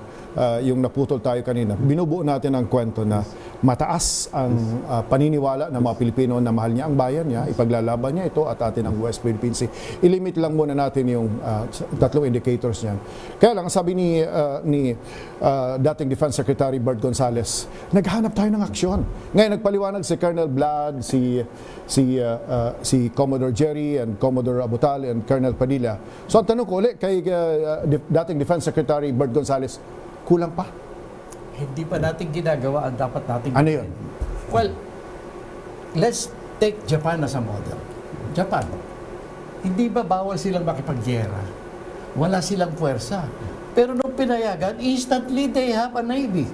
yung naputol tayo kanina. Binubuo natin ang kwento na mataas ang paniniwala ng mga Pilipino na mahal niya ang bayan niya, ipaglalaban niya ito at atin ang West Philippine Sea. Ilimit lang muna natin yung tatlong indicators niyan. Kaya lang, sabi ni dating Defense Secretary Bert Gonzales, naghanap tayo ng aksyon. Ngayon, nagpaliwanag si Colonel Vlad, si Commodore Jerry, and Commodore Abutal, and Colonel Padilla. So, ang tanong ko ulit kay dating Defense Secretary Bert Gonzales, kulang pa? Hindi pa natin ginagawa ang dapat natin gawin. Ano yun? Well, let's take Japan as a model. Japan, hindi ba bawal silang makipaggera? Wala silang puwersa. Pero nung pinayagan, instantly they have a navy.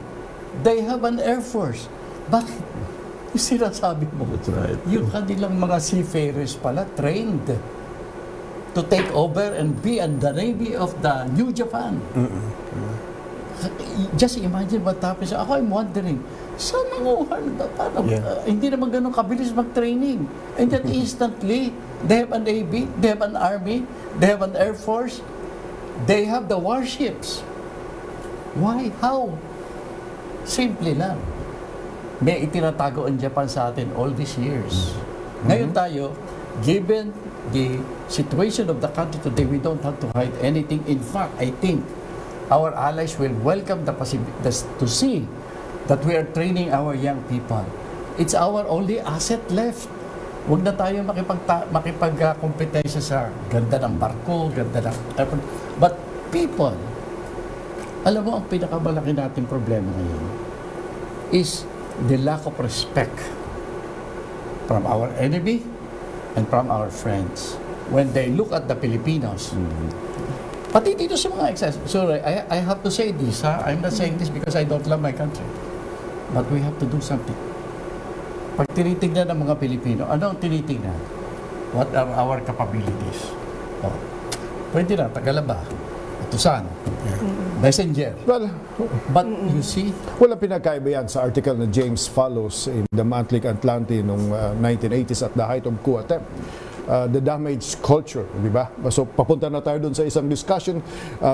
They have an air force. Bakit? Yung sinasabi mo, That's right. yung kanilang mga seafarers pala trained to take over and be in the navy of the New Japan. Just imagine what happens. Ako, I'm wondering, saan nanguhan? Paano? Hindi naman ganun kabilis mag-training. And then instantly, they have a navy, they have an army, they have an air force, they have the warships. Why? How? Simple lang. May itinatago ang Japan sa atin all these years. Ngayon tayo, given the situation of the country today, we don't have to hide anything. In fact, I think our allies will welcome to see that we are training our young people. It's our only asset left. Huwag na tayo makipagkompetensya sa ganda ng barko, ganda ng airport. But people, alam mo, ang pinakamalaki nating problema ngayon is the lack of respect from our enemy and from our friends. When they look at the Filipinos, pati dito sa mga excess. Sorry, I have to say this. I'm not saying this because I don't love my country. But we have to do something. Pag tinitignan ng mga Pilipino, ano ang tinitignan? What are our capabilities? Oh, pwede na, Tagalaba, Utusan, Messenger. Well, but you see, walang pinagkaiba yan sa article na James Fallows in the Monthly Atlantic noong 1980s at the height of coup attempt. The damaged culture, di ba? So papunta na tayo doon sa isang discussion,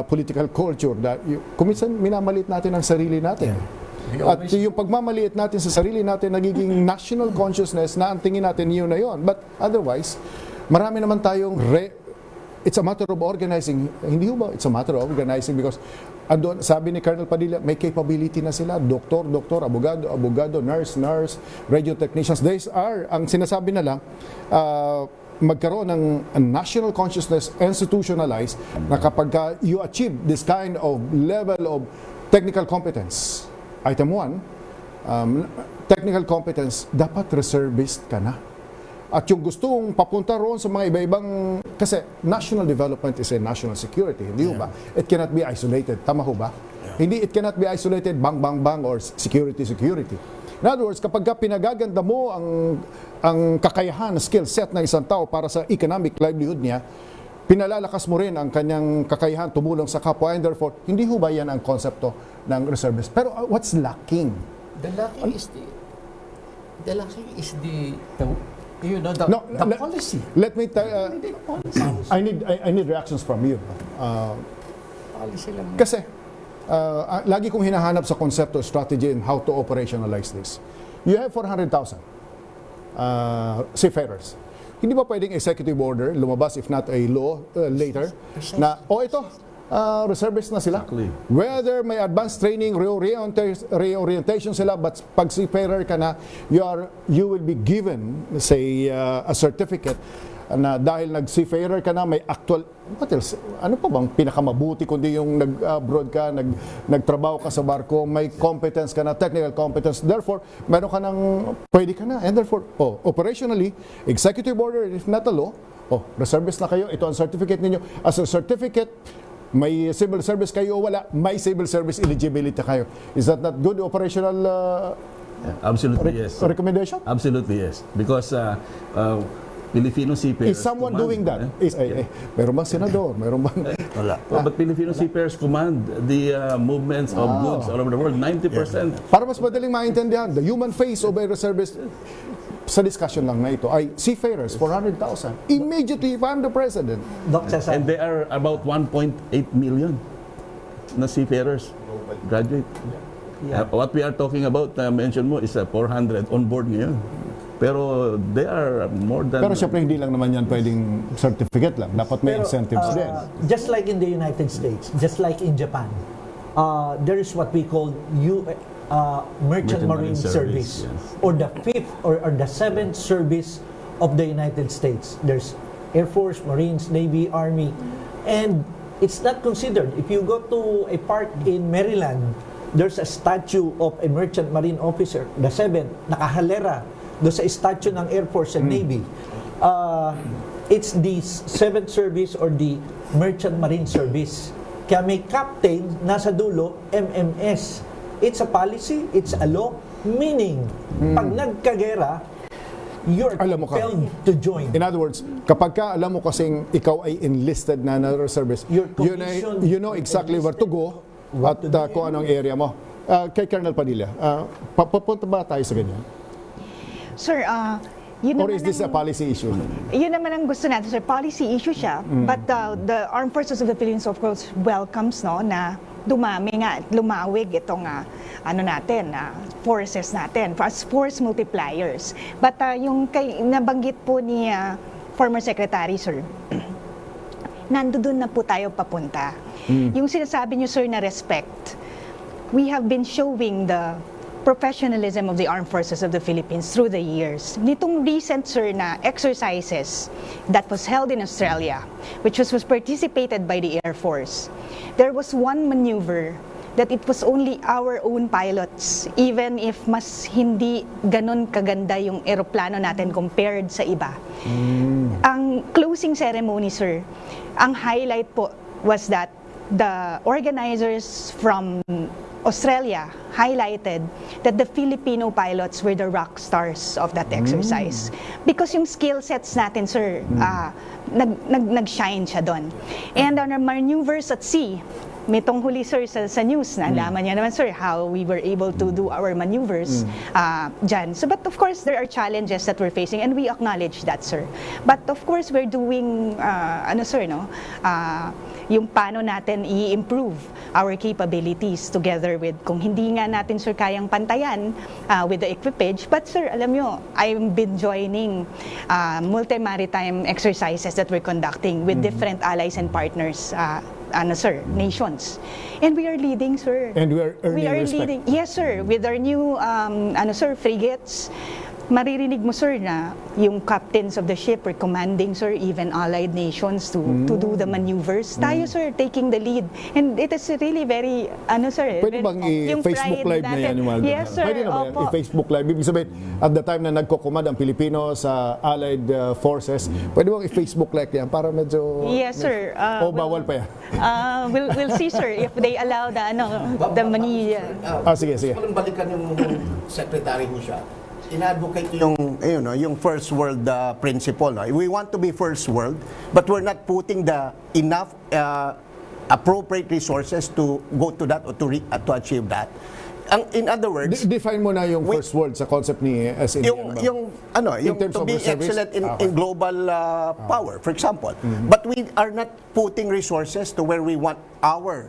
political culture, that kuminsan minamalit natin ang sarili natin. At yung pagmamaliit natin sa sarili natin, nagiging national consciousness na ang tingin natin yun na yun. But otherwise, marami naman tayong it's a matter of organizing. Hindi ba? It's a matter of organizing because andun, sabi ni Colonel Padilla, may capability na sila. Doktor, abogado, nurse, radio technicians. These are, ang sinasabi na lang, magkaroon ng national consciousness institutionalized na kapag you achieve this kind of level of technical competence. Item 1, technical competence, dapat reservist ka na. At yung gustong papunta roon sa mga iba-ibang, kasi national development is a national security, hindi ba? It cannot be isolated. Tama ho ba? Hindi, it cannot be isolated, bang, or security. In other words, kapag pinagaganda mo ang kakayahan, skill set ng isang tao para sa economic livelihood niya, pinalalakas mo rin ang kanyang kakayahan tumulong sa kapwa, and therefore, hindi ho ba yan ang konsepto ng reservist? Pero what's lacking? The lacking is the policy. Let me I need reactions from you. Policy lang. Kasi lagi kong hinahanap sa konsepto, strategy, and how to operationalize this. You have 400,000 seafarers. Hindi ba pwedeng executive order lumabas, if not a law later, na ito, reservists na sila. Exactly. Whether may advanced training, reorientation sila, but pag seafarer ka na, you will be given, say, a certificate na dahil nag-seafarer ka na, may actual, what else? Ano pa bang pinakamabuti kundi yung nag-abroad ka, nagtrabaho ka sa barko, may competence ka na, technical competence, therefore, meron ka ng, pwede ka na, and therefore, operationally, executive order, if not a law, reservist na kayo, ito ang certificate ninyo. As a certificate, may civil service kayo o wala, may civil service eligibility kayo. Is that not good operational absolutely yes. recommendation? Absolutely yes. Because Filipino seafarers is someone command, doing that? Meron bang senador? Meron bang... Wala. But Filipino seafarers command the movements of goods all over the world, 90%. Para mas madaling maintindihan, the human face of a reservist sa discussion lang na ito ay seafarers, 400,000. Immediately, if I'm the president. And they are about 1.8 million na seafarers graduate. What we are talking about, mention mo, is 400 on board ngayon. Pero they are more than... Pero syempre hindi lang naman yan pwedeng certificate lang. Dapat may incentives din. Just like in the United States, just like in Japan, there is what we call Merchant Marine Service. Yes. Or the 5th or the 7th service of the United States. There's Air Force, Marines, Navy, Army. And it's not considered. If you go to a park in Maryland, there's a statue of a merchant marine officer, the 7th, nakahalera do sa statute ng Air Force and Navy, it's the 7th Service or the Merchant Marine Service. Kaya may captain, nasa dulo, MMS. It's a policy, it's a law, meaning, pag nagkagera, you're compelled to join. In other words, kapag ka alam mo kasing ikaw ay enlisted na reservist, you know exactly where to go at kung anong area mo. Kay Colonel Padilla, papunta ba tayo sa ganyan? Sir, yun Or naman is this a policy issue? Yun naman ang gusto natin, sir. Policy issue siya. But the Armed Forces of the Philippines, of course, welcomes na dumami nga, lumawig itong forces natin, as force multipliers. But yung nabanggit po ni former Secretary, sir, nandoon na po tayo papunta. Yung sinasabi niyo, sir, na respect, we have been showing the professionalism of the Armed Forces of the Philippines through the years. Nitong recent, sir, na exercises that was held in Australia, which was participated by the Air Force, there was one maneuver that it was only our own pilots, even if mas hindi ganon kaganda yung eroplano natin compared sa iba. Ang closing ceremony, sir, ang highlight po was that the organizers from Australia highlighted that the Filipino pilots were the rock stars of that exercise. Because yung skill sets natin, sir, nag-shine siya doon. And on our maneuvers at sea, may tunghuli, sir, sa news, nalaman niya naman, sir, how we were able to do our maneuvers dyan. So, but of course, there are challenges that we're facing and we acknowledge that, sir. But of course, we're doing, yung paano natin i-improve our capabilities together with, kung hindi nga natin, sir, kayang pantayan with the equipage. But, sir, alam nyo, I've been joining multi-maritime exercises that we're conducting with different allies and partners, nations. And we are leading, sir. And we are earning respect. Leading. Yes, sir. With our new, frigates, maririnig mo, sir, na yung captains of the ship are commanding, sir, even allied nations to do the maneuvers. Tayo, sir, taking the lead. And it is really very, sir, Pwede bang i-Facebook Live na yan yung mga Yes, sir. Pwede na ba yan? I-Facebook Live? Ibig sabihin, at the time na nagkokomand ang Pilipino sa Allied Forces, pwede bang i-Facebook Live yan para medyo... Yes, sir. bawal pa yan? We'll see, sir, if they allow the money. Sige. Walang balikan yung secretary mo siya. In-advocate yung first world principle. No? We want to be first world, but we're not putting the enough appropriate resources to go to that or to achieve that. In other words, define mo na yung first world sa concept ni SND. Yung to be excellent in global power, for example. But we are not putting resources to where we want our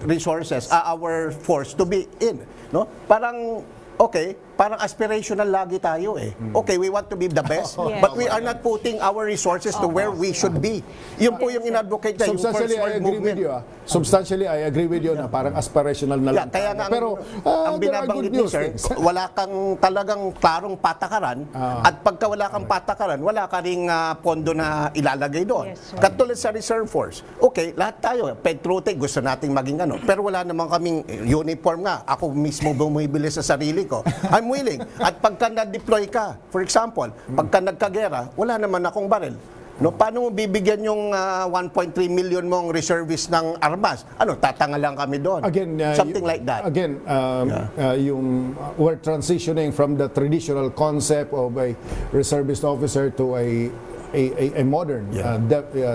resources, our force to be in. No? Parang aspirational lagi tayo eh. Okay, we want to be the best, but we are not putting our resources to where we should be. Yun po yung in-advocate na yung first world movement. Substantially, I agree with you na parang aspirational na lang. Kaya nga, pero ang binabanggit ni sir, wala kang talagang klarong patakaran, at pagka wala kang patakaran, wala ka ring pondo na ilalagay doon. Katulad sa Reserve Force. Okay, lahat tayo, patriotic, gusto nating maging pero wala naman kaming uniform nga. Ako mismo bumibili sa sarili ko. I'm willing. At pagka na-deploy ka, for example, pagka nagkagera, wala naman akong baril. No, paano mo bibigyan yung 1.3 million mong reservist ng armas? Tatanga lang kami doon. Again, something like that. Again, we're transitioning from the traditional concept of a reservist officer to a modern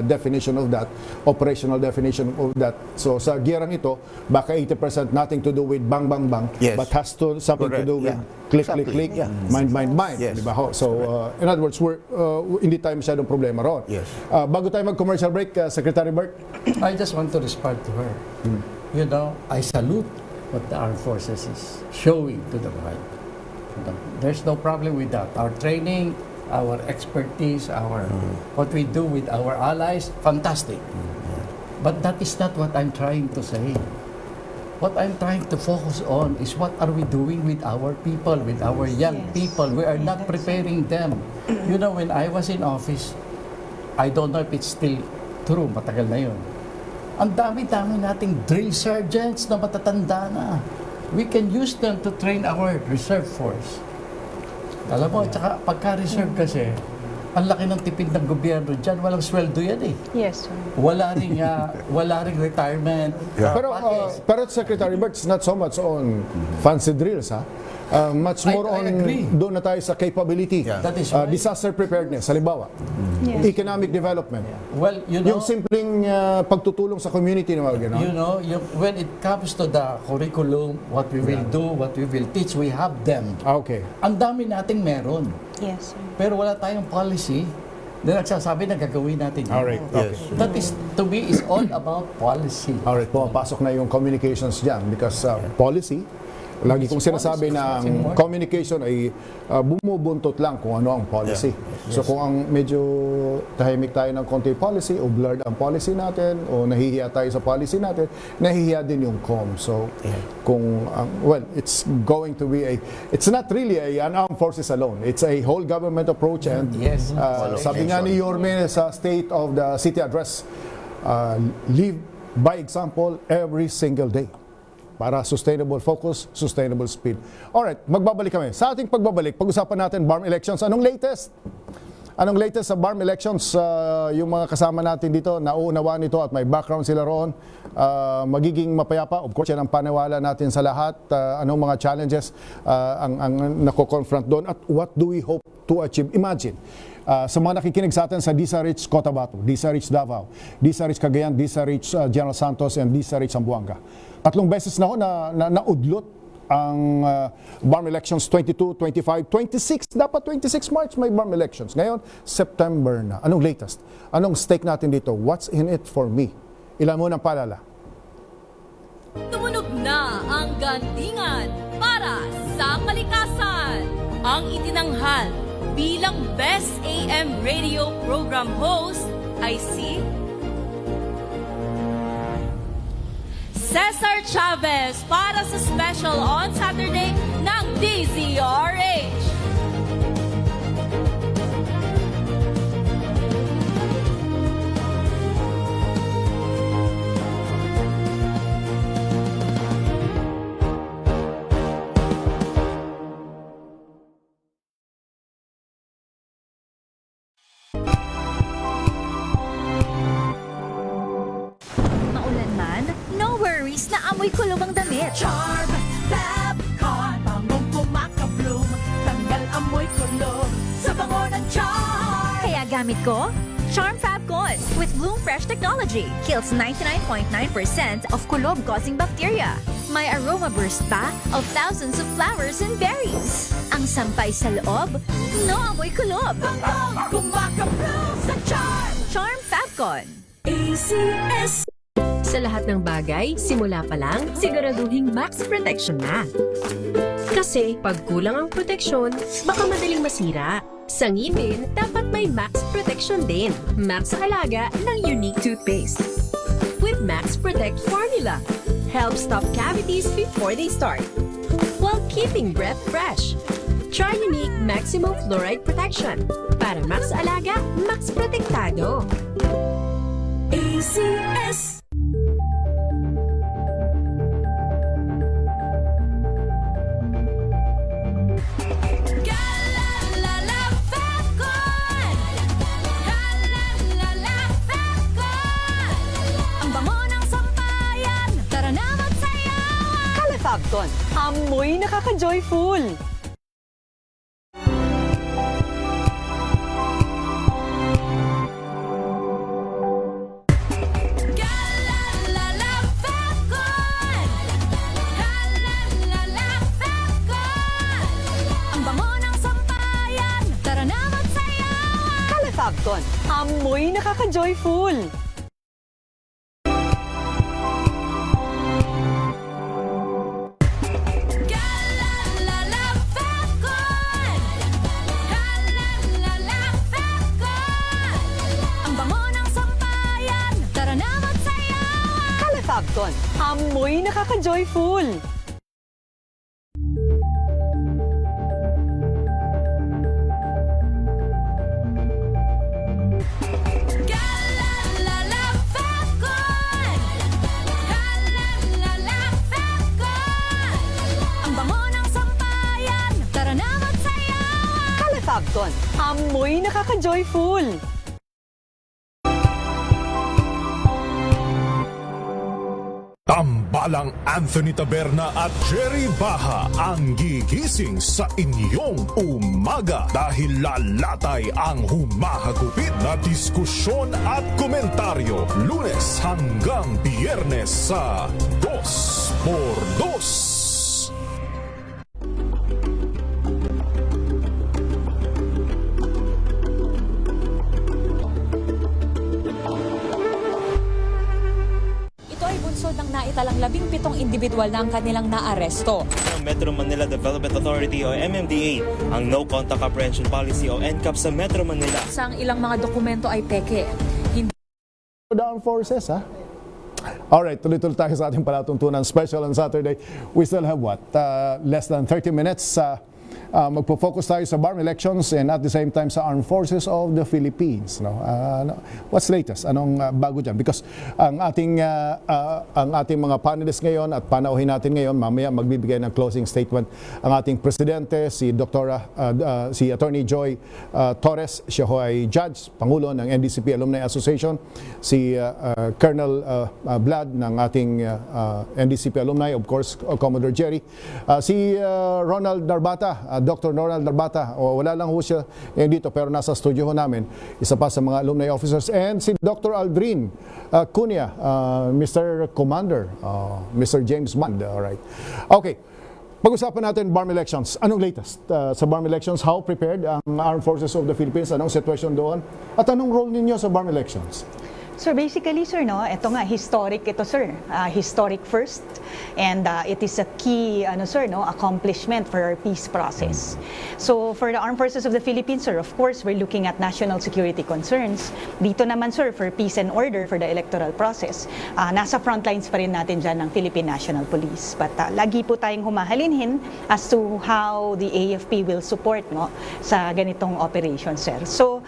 definition of that, operational definition of that. So sa giyerang ito, baka 80% nothing to do with bang bang bang, but has something to do with click click click, mind. Diba? So in other words, hindi tayo masyadong problema ron. Bago tayo mag-commercial break, Secretary Bert, I just want to respond to her. You know, I salute what the Armed Forces is showing to the world. There's no problem with that. Our training, our expertise, what we do with our allies, fantastic. But that is not what I'm trying to say. What I'm trying to focus on is what are we doing with our people, with our young people. We are not preparing them. You know, when I was in office, I don't know if it's still true, matagal na yun. Ang dami-dami nating drill sergeants na matatanda na. We can use them to train our reserve force. Alam mo, tsaka pagka-reserve kasi, ang laki ng tipid ng gobyerno dyan, walang sweldo yan eh. Yes, sir. Wala ring retirement. Pero Secretary Bert, it's not so much on fancy drills, ha? Much more I agree. doon na tayo sa capability, That is right. disaster preparedness, halimbawa, economic development, Well, you know, yung simpleng pagtutulong sa community na mga gano'n. you know, when it comes to the curriculum, what we will do, what we will teach, we have them. Okay. Ang dami nating meron. Yes, sir. Pero wala tayong policy na nagsasabi na gagawin natin. yun. Alright, okay. That is, to me, is all about policy. Alright, pumapasok na yung communications dyan because policy, lagi kong sinasabi na ang communication ay bumubuntot lang kung ano ang policy. So kung ang medyo tahimik tayo ng konti policy o blurred ang policy natin o nahihiya tayo sa policy natin, nahihiya din yung com. So kung, well, it's going to be it's not really an armed forces alone. It's a whole government approach and sabi nga ni Yorme sa State of the City Address, live by example every single day. Para sustainable focus, sustainable speed. Alright, magbabalik kami. Sa ating pagbabalik, pag-usapan natin BARM elections. Anong latest? Anong latest sa BARM elections? Yung mga kasama natin dito, nauunawaan nito at may background sila roon. Magiging mapayapa. Of course, yan ang paniwala natin sa lahat. Anong mga challenges ang nako-confront doon at what do we hope to achieve? Imagine, sa mga nakikinig sa atin sa DZRH Cotabato, DZRH Davao, DZRH Cagayan, DZRH General Santos, and DZRH Zamboanga. 3 beses na ako na naudlot ang BARM elections 22, 25, 26. Dapat 26 March may BARM elections. Ngayon, September na. Anong latest? Anong stake natin dito? What's in it for me? Ilan mo ng paalala? Tumunog na ang gandingan para sa kalikasan. Ang itinanghal bilang Best AM Radio Program Host ay si Cesar Chavez para sa special on Saturday ng DZRH. Maulan man, no worries na amoy kulong ang damit. Charm Fabcon, bangong kumakabloom, tanggal amoy kulog sa bango ng charm. Kaya gamit ko, Charm Fabcon with Bloom Fresh technology. Kills 99.9% of kulob-causing bacteria. May aroma burst pa of thousands of flowers and berries. Ang sampay sa loob, no amoy kulob. Bangong kumakabloom sa charm. Charm Fabcon. ACS. Sa lahat ng bagay, simula pa lang, siguraduhing max protection na. Kasi pag kulang ang proteksyon, baka madaling masira. Sa ngipin, dapat may max protection din. Max sa alaga ng unique toothpaste. With Max Protect Formula, help stop cavities before they start, while keeping breath fresh. Try unique maximum fluoride protection. Para max alaga, max protektado. ACS. Fabcon, amoy nakaka-joyful. Fabcon, amoy nakaka-joyful. Fabcon, amoy nakaka-joyful. amoy nakaka-joyful. Tambalang Anthony Taberna at Jerry Baha ang gigising sa inyong umaga dahil lalatay ang humahagupit na diskusyon at komentaryo Lunes hanggang Biyernes sa 2x2. Ng naitalang 17 individual na ang kanilang naaresto. Metro Manila Development Authority o MMDA ang No Contact Apprehension Policy o NCAP sa Metro Manila. Sang ilang mga dokumento ay peke. The armed forces, ha? Alright, tuloy-tuloy tayo sa ating palatuntunan special on Saturday. We still have what? Less than 30 minutes. Magpo-focus tayo sa BARM elections and at the same time sa Armed Forces of the Philippines. No? What's latest? Anong bago dyan? Because ang ating mga panelists ngayon at panauhin natin ngayon, mamaya magbibigay ng closing statement ang ating presidente, si si Attorney Joy Torres. Siya ho ay judge, pangulo ng NDCP Alumni Association. Si Colonel Vlad ng ating NDCP Alumni, of course, Commodore Jerry. Si Ronald Darbata, Dr. Ronald Darbata, wala lang ho siya dito pero nasa studio ho namin, isa pa sa mga alumni officers, and si Dr. Aldrin Cunha, Mr. Commander, Mr. James Bond. Alright. Okay. Pag-usapan natin BARM elections. Anong latest sa BARM elections? How prepared ang Armed Forces of the Philippines? Anong situation doon? At anong role ninyo sa BARM elections? So basically, sir, no, ito nga, historic ito, sir. Historic first. And it is a key, sir, no, accomplishment for our peace process. So for the Armed Forces of the Philippines, sir, of course, we're looking at national security concerns. Dito naman, sir, for peace and order for the electoral process, nasa front lines pa rin natin dyan ng Philippine National Police. But lagi po tayong humahalinhin as to how the AFP will support, no, sa ganitong operation, sir. So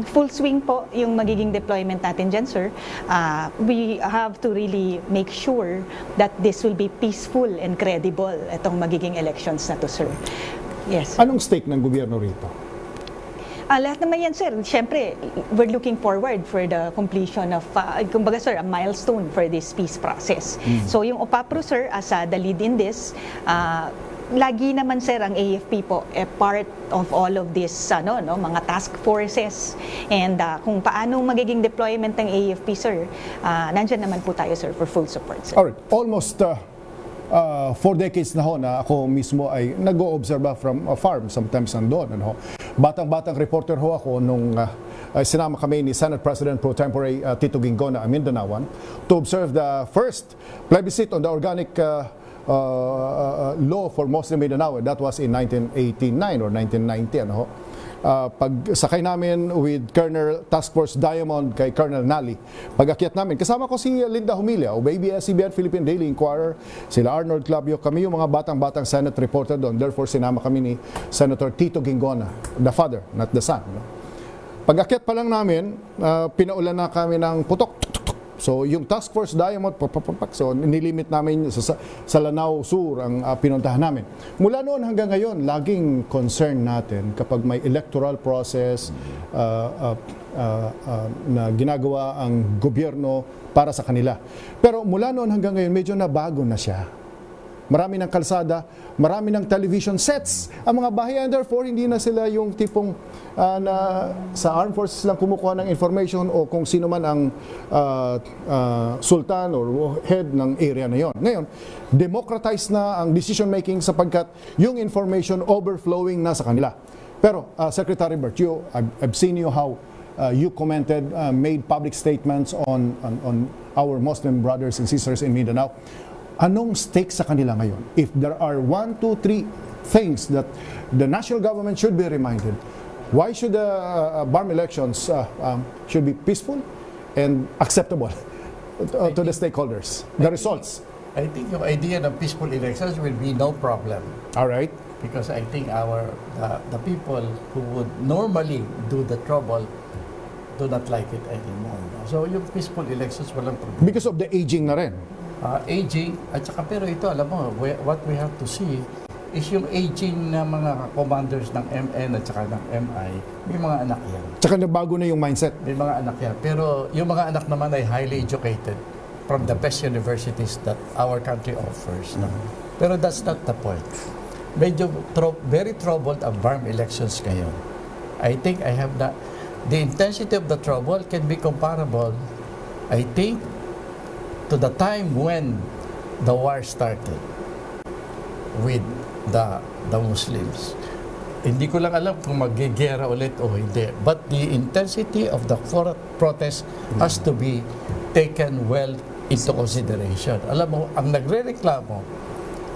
full swing po yung magiging deployment natin dyan, sir. We have to really make sure that this will be peaceful and credible, itong magiging elections na to, sir. Yes. Anong stake ng gobyerno rito? Lahat naman yan, sir. Siyempre, we're looking forward for the completion of, kumbaga, sir, a milestone for this peace process. So yung OPAPRO, sir, as the lead in this, lagi naman, sir, ang AFP po part of all of this mga task forces, and kung paano magiging deployment ng AFP, sir, nandyan naman po tayo, sir, for full support, sir. Alright, almost 4 decades na ho na ako mismo ay nag-o-observe from a farm, sometimes nandoon. Batang-batang reporter ho ako nung sinama kami ni Senate President Pro Tempore Tito Ginggona, Mindanaoan, to observe the first plebiscite on the organic law for Muslim Mindanao. That was in 1989 or 1990. Pagsakay namin with Colonel Task Force Diamond kay Colonel Nally, pag-akyat namin, kasama ko si Linda Humilla o ABS-CBN Philippine Daily Inquirer, sila Arnold Clavio, kami yung mga batang-batang Senate reporter doon. Therefore, sinama kami ni Senator Tito Ginggona, the father, not the son. Pag-akyat pa lang namin, pinaulan na kami ng putok. So yung Task Force Diamond, so nilimit namin sa Lanao Sur ang pinuntahan namin. Mula noon hanggang ngayon, laging concern natin kapag may electoral process na ginagawa ang gobyerno para sa kanila. Pero mula noon hanggang ngayon, medyo nabago na siya. Marami ng kalsada, marami ng television sets ang mga bahayan. Therefore, hindi na sila yung tipong na sa armed forces lang kumukuha ng information o kung sino man ang sultan or head ng area na yon. Ngayon, democratized na ang decision making sapagkat yung information overflowing na sa kanila. Pero, Secretary Bert, I've seen you how you commented, made public statements on our Muslim brothers and sisters in Mindanao. Anong stake sa kanila ngayon? If there are 1, 2, 3 things that the national government should be reminded, why should the BARM elections should be peaceful and acceptable to the stakeholders? The results. I think yung idea ng peaceful elections will be no problem. All right. Because I think the people who would normally do the trouble do not like it anymore. So yung peaceful elections walang problem. Because of the aging na rin. Aging, at saka pero ito, alam mo, what we have to see is yung aging na mga commanders ng MN at saka ng MI, may mga anak yan. Tsaka nabago na yung mindset. May mga anak yan. Pero yung mga anak naman ay highly educated from the best universities that our country offers. No? Pero that's not the point. Medyo very troubled ang BARM elections ngayon. I think I have the intensity of the trouble can be comparable, I think, to the time when the war started with the Muslims. Hindi ko lang alam kung mag-gera ulit o hindi. But the intensity of the protest has to be taken well into consideration. Alam mo, ang nagre-reklamo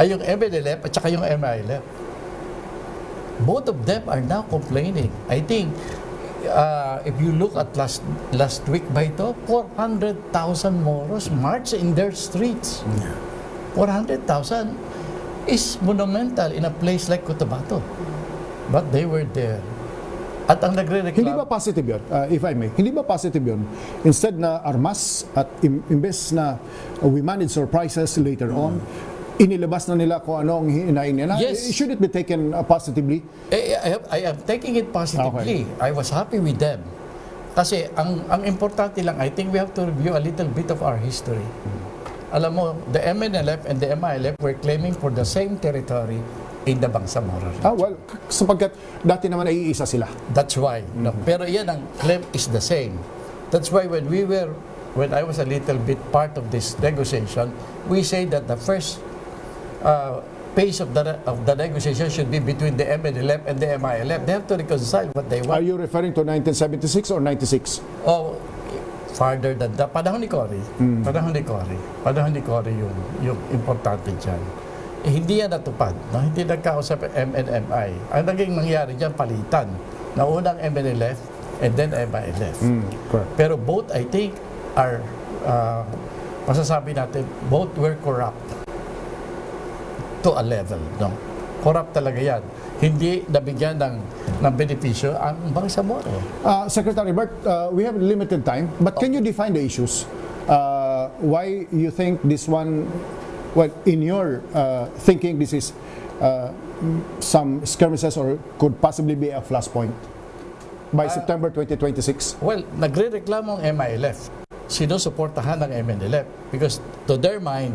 ay yung MNLF at saka yung MILF. Both of them are now complaining. I think, if you look at last week ba ito, 400,000 Moros march in their streets. 400,000 is monumental in a place like Cotabato. But they were there. At ang nagre-reklamo... Hindi ba positive yun, if I may? Hindi ba positive yun? Instead na armas at imbes na we manage surprises later on, inilabas na nila kung ano ang hinain nila. Yes. Should it be taken positively? I am taking it positively. Okay. I was happy with them. Kasi ang importante lang, I think we have to review a little bit of our history. Alam mo, the MNLF and the MILF were claiming for the same territory in the Bangsamoro region. Well, sapagkat dati naman ay iisa sila. That's why. No? Pero yan, ang claim is the same. That's why when I was a little bit part of this negotiation, we say that the first phase of the negotiation should be between the MNLF and the MILF. They have to reconcile what they want. Are you referring to 1976 or 96? Oh, farther than that. Panahon ni Cory. Panahon ni Cory yung importante dyan. Hindi yan natupad. No? Hindi nagkausap MNMI. Ang naging nangyari dyan, palitan. Na unang MNLF and then MILF. Pero both, I think, are, masasabi natin, both were corrupt to a level. No? Corrupt talaga yan. Hindi nabigyan ng benepisyo ang Bangsamoro. Secretary Bert, we have limited time, but can you define the issues? Why you think this one, well, in your thinking, this is some skirmishes or could possibly be a flashpoint by September 2026? Well, nagre-reklamo ang MILF. Sinusuportahan ng MNLF because to their mind,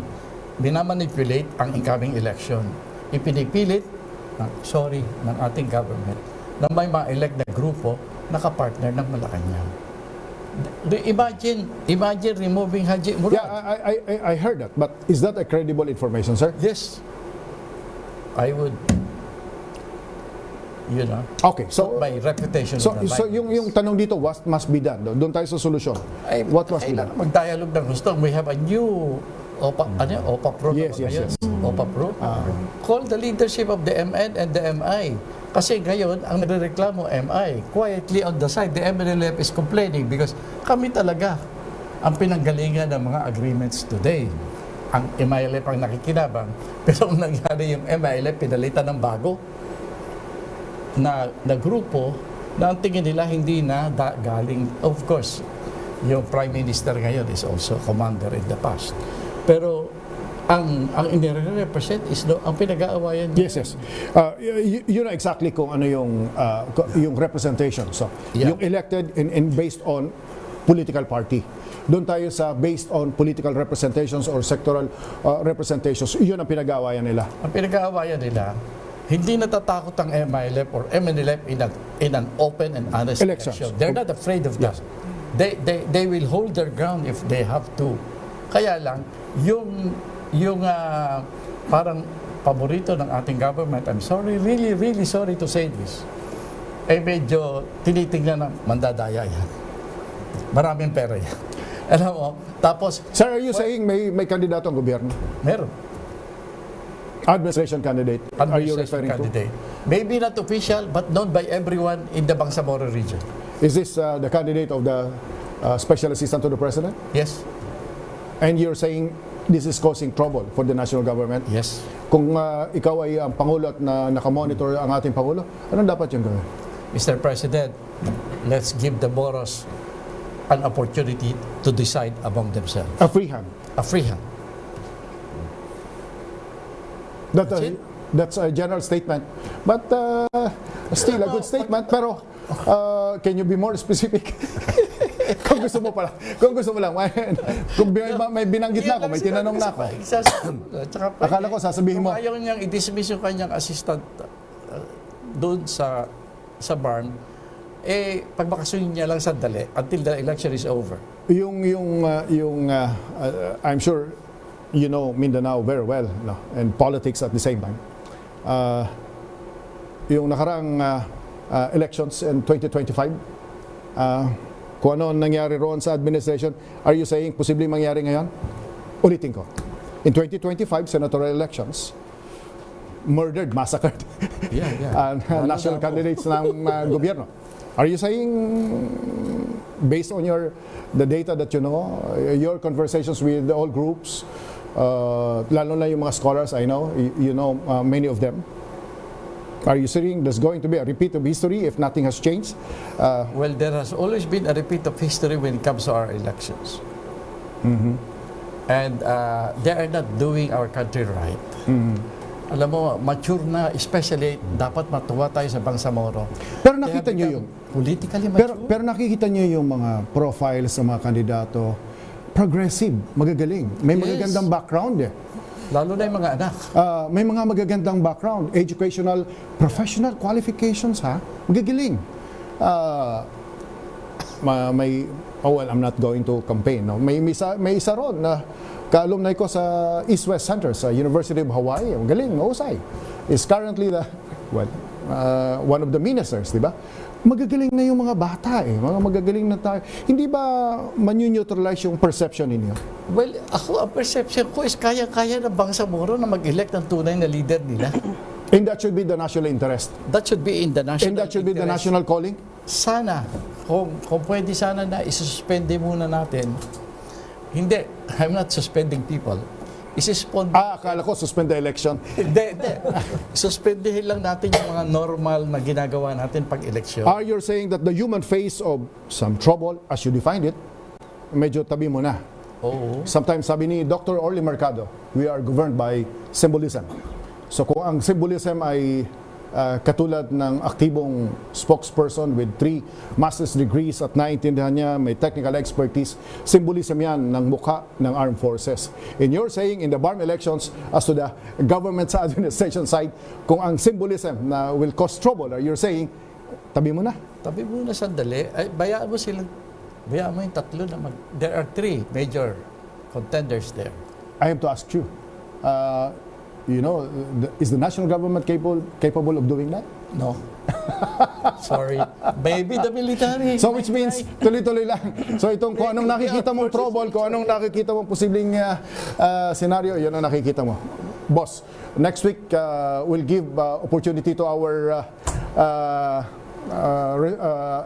minamanipulate ang incoming election. Ipinipilit ng ating government na may ma-elect na grupo na kapartner ng Malacanang. Imagine removing Haji Murad. Yeah, I heard that. But is that a credible information, sir? Yes. I would, okay, so my reputation. So yung tanong dito, what must be done? Doon tayo sa solusyon. What must be done? Mag-dialogue ng gusto. We have a new OPA Pro. Yes. OPA Pro. Call the leadership of the MN and the MI. Kasi ngayon, ang nagrereklamo MI, quietly on the side, the MNLF is complaining because kami talaga ang pinanggalingan ng mga agreements today. Ang MILF ang nakikinabang, pero ang nangyari yung MILF, pinalitan ng bago na grupo na ang tingin nila hindi na galing. Of course, yung Prime Minister ngayon is also commander in the past. Pero ang inire-represent is ang pinag-aawayan niya. Yes. You know exactly kung ano yung representation. So, yung elected and based on political party. Doon tayo sa based on political representations or sectoral representations. Yun ang pinag-aawayan nila. Ang pinag-aawayan nila, hindi natatakot ang MILF or MNLF in an open and honest election. They're not afraid of that. They will hold their ground if they have to. Kaya lang, yung parang paborito ng ating government, I'm sorry, really sorry to say this, medyo tinitingnan ng mandadaya yan. Maraming pera yan. Alam mo, tapos... Sir, are you saying may kandidato ang gobyerno? Meron. Administration candidate. Are you referring candidate. Maybe not official, but known by everyone in the Bangsamoro region. Is this the candidate of the Special Assistant to the President? Yes. And you're saying this is causing trouble for the national government? Yes. Kung ikaw ay ang Pangulo at nakamonitor ang ating Pangulo, anong dapat yung gawin? Mr. President, let's give the Moros an opportunity to decide among themselves. A free hand? A free hand. That's it? That's a general statement. But still a good statement. Pero can you be more specific? Kung gusto mo pala. Kung gusto mo lang. Kung may binanggit na ako, may tinanong na ako. Akala ko sasabihin mo. Kung ayaw niyang i-dismiss yung kanyang assistant doon sa barn, pagbakasyon niya lang sandali until the election is over. I'm sure you know Mindanao very well, no? And politics at the same time. Yung nakaraang elections in 2025, kung ano nangyari roon sa administration, are you saying posibleng mangyari ngayon? Ulitin ko. In 2025 senatorial elections, murdered, massacred national candidates ng gobyerno. Are you saying, based on the data that you know, your conversations with all groups, lalo na yung mga scholars, I know, you know many of them, are you saying there's going to be a repeat of history if nothing has changed? Well, there has always been a repeat of history when it comes to our elections. Mm-hmm. And they are not doing our country right. Mm-hmm. Alam mo, mature na, especially, dapat matuwa tayo sa Bangsamoro. Pero nakita niyo yung politically mature. Pero nakikita niyo yung mga profiles sa mga kandidato, progressive, magagaling. May magagandang background eh. Lalo na yung mga anak. May mga magagandang background, educational, professional qualifications, ha? Magagaling. Well, I'm not going to campaign. No? May isa ron na ka-alumni ko sa East-West Center sa University of Hawaii. Magaling, mahusay. Is currently one of the ministers, di ba? Magagaling na yung mga bata eh. Mga magagaling na tayo. Hindi ba manu-neutralize yung perception ninyo? Well, ako, ang perception ko is kaya-kaya ng Bangsamoro na mag-elect ng tunay na leader nila. And that should be the national interest. That should be in the national And that should be the national calling? Sana. Kung pwede sana na isuspende muna natin. Hindi. I'm not suspending people. Akala ko suspend the election. Hindi. Suspendihin lang natin yung mga normal na ginagawa natin pag-eleksyon. Are you saying that the human face of some trouble, as you defined it, medyo tabi mo na? Oo. Sometimes sabi ni Dr. Orly Mercado, we are governed by symbolism. So kung ang symbolism ay katulad ng aktibong spokesperson with 3 master's degrees at naiintindihan niya, may technical expertise, symbolism yan ng mukha ng armed forces. And you're saying in the BARM elections, as to the government sa administration side, kung ang symbolism na will cause trouble, you're saying, tabi mo na? Tabi mo na sandali. Bayaan mo yung tatlo na there are 3 major contenders there. I have to ask you, is the national government capable of doing that? No. Sorry. Maybe the military. So which means, tuloy-tuloy lang. So itong kung anong nakikita mong trouble, kung anong nakikita mong posibleng scenario, yun ang nakikita mo. Boss, next week we'll give opportunity to our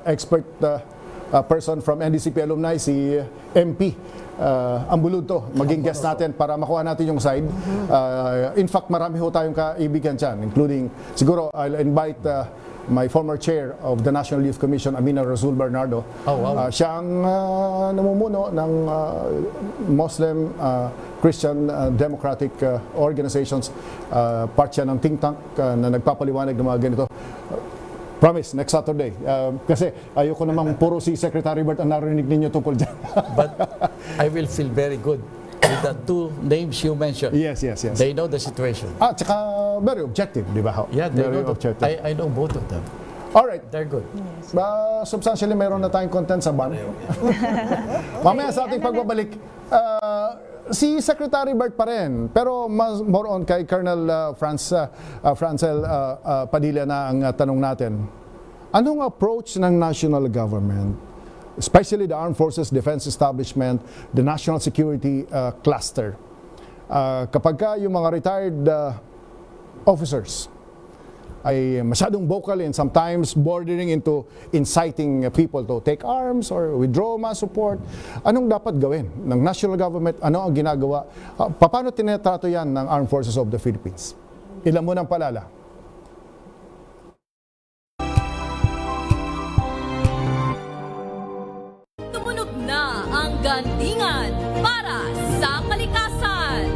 expert person from NDCP alumni, si MP Ambuludto, maging guest natin para makuha natin yung side. In fact, marami ho tayong kaibigan dyan, including, siguro, I'll invite my former chair of the National Youth Commission, Amina Razul Bernardo. Siya ang namumuno ng Muslim Christian Democratic Organizations. Part siya ng think tank na nagpapaliwanag ng mga ganito. Promise, next Saturday. Kasi ayoko namang puro si Secretary Bert ang narinig ninyo tungkol dyan. But I will feel very good with the 2 names you mentioned. Yes. They know the situation. Tsaka very objective, di ba? Yeah, very objective. I know both of them. Alright. They're good. Substantially, meron na tayong content sa ban. Mamaya sa ating pagbabalik, si Secretary Bert pa rin, pero more on kay Colonel Francel Padilla na ang tanong natin. Anong approach ng national government, especially the Armed Forces Defense Establishment, the National Security Cluster, kapag yung mga retired officers ay masyadong vocal and sometimes bordering into inciting people to take arms or withdraw mass support, anong dapat gawin ng national government? Ano ang ginagawa? Paano tinatrato yan ng Armed Forces of the Philippines? Ilan mo ng palala? Tumunog na ang gandingan para sa kalikasan.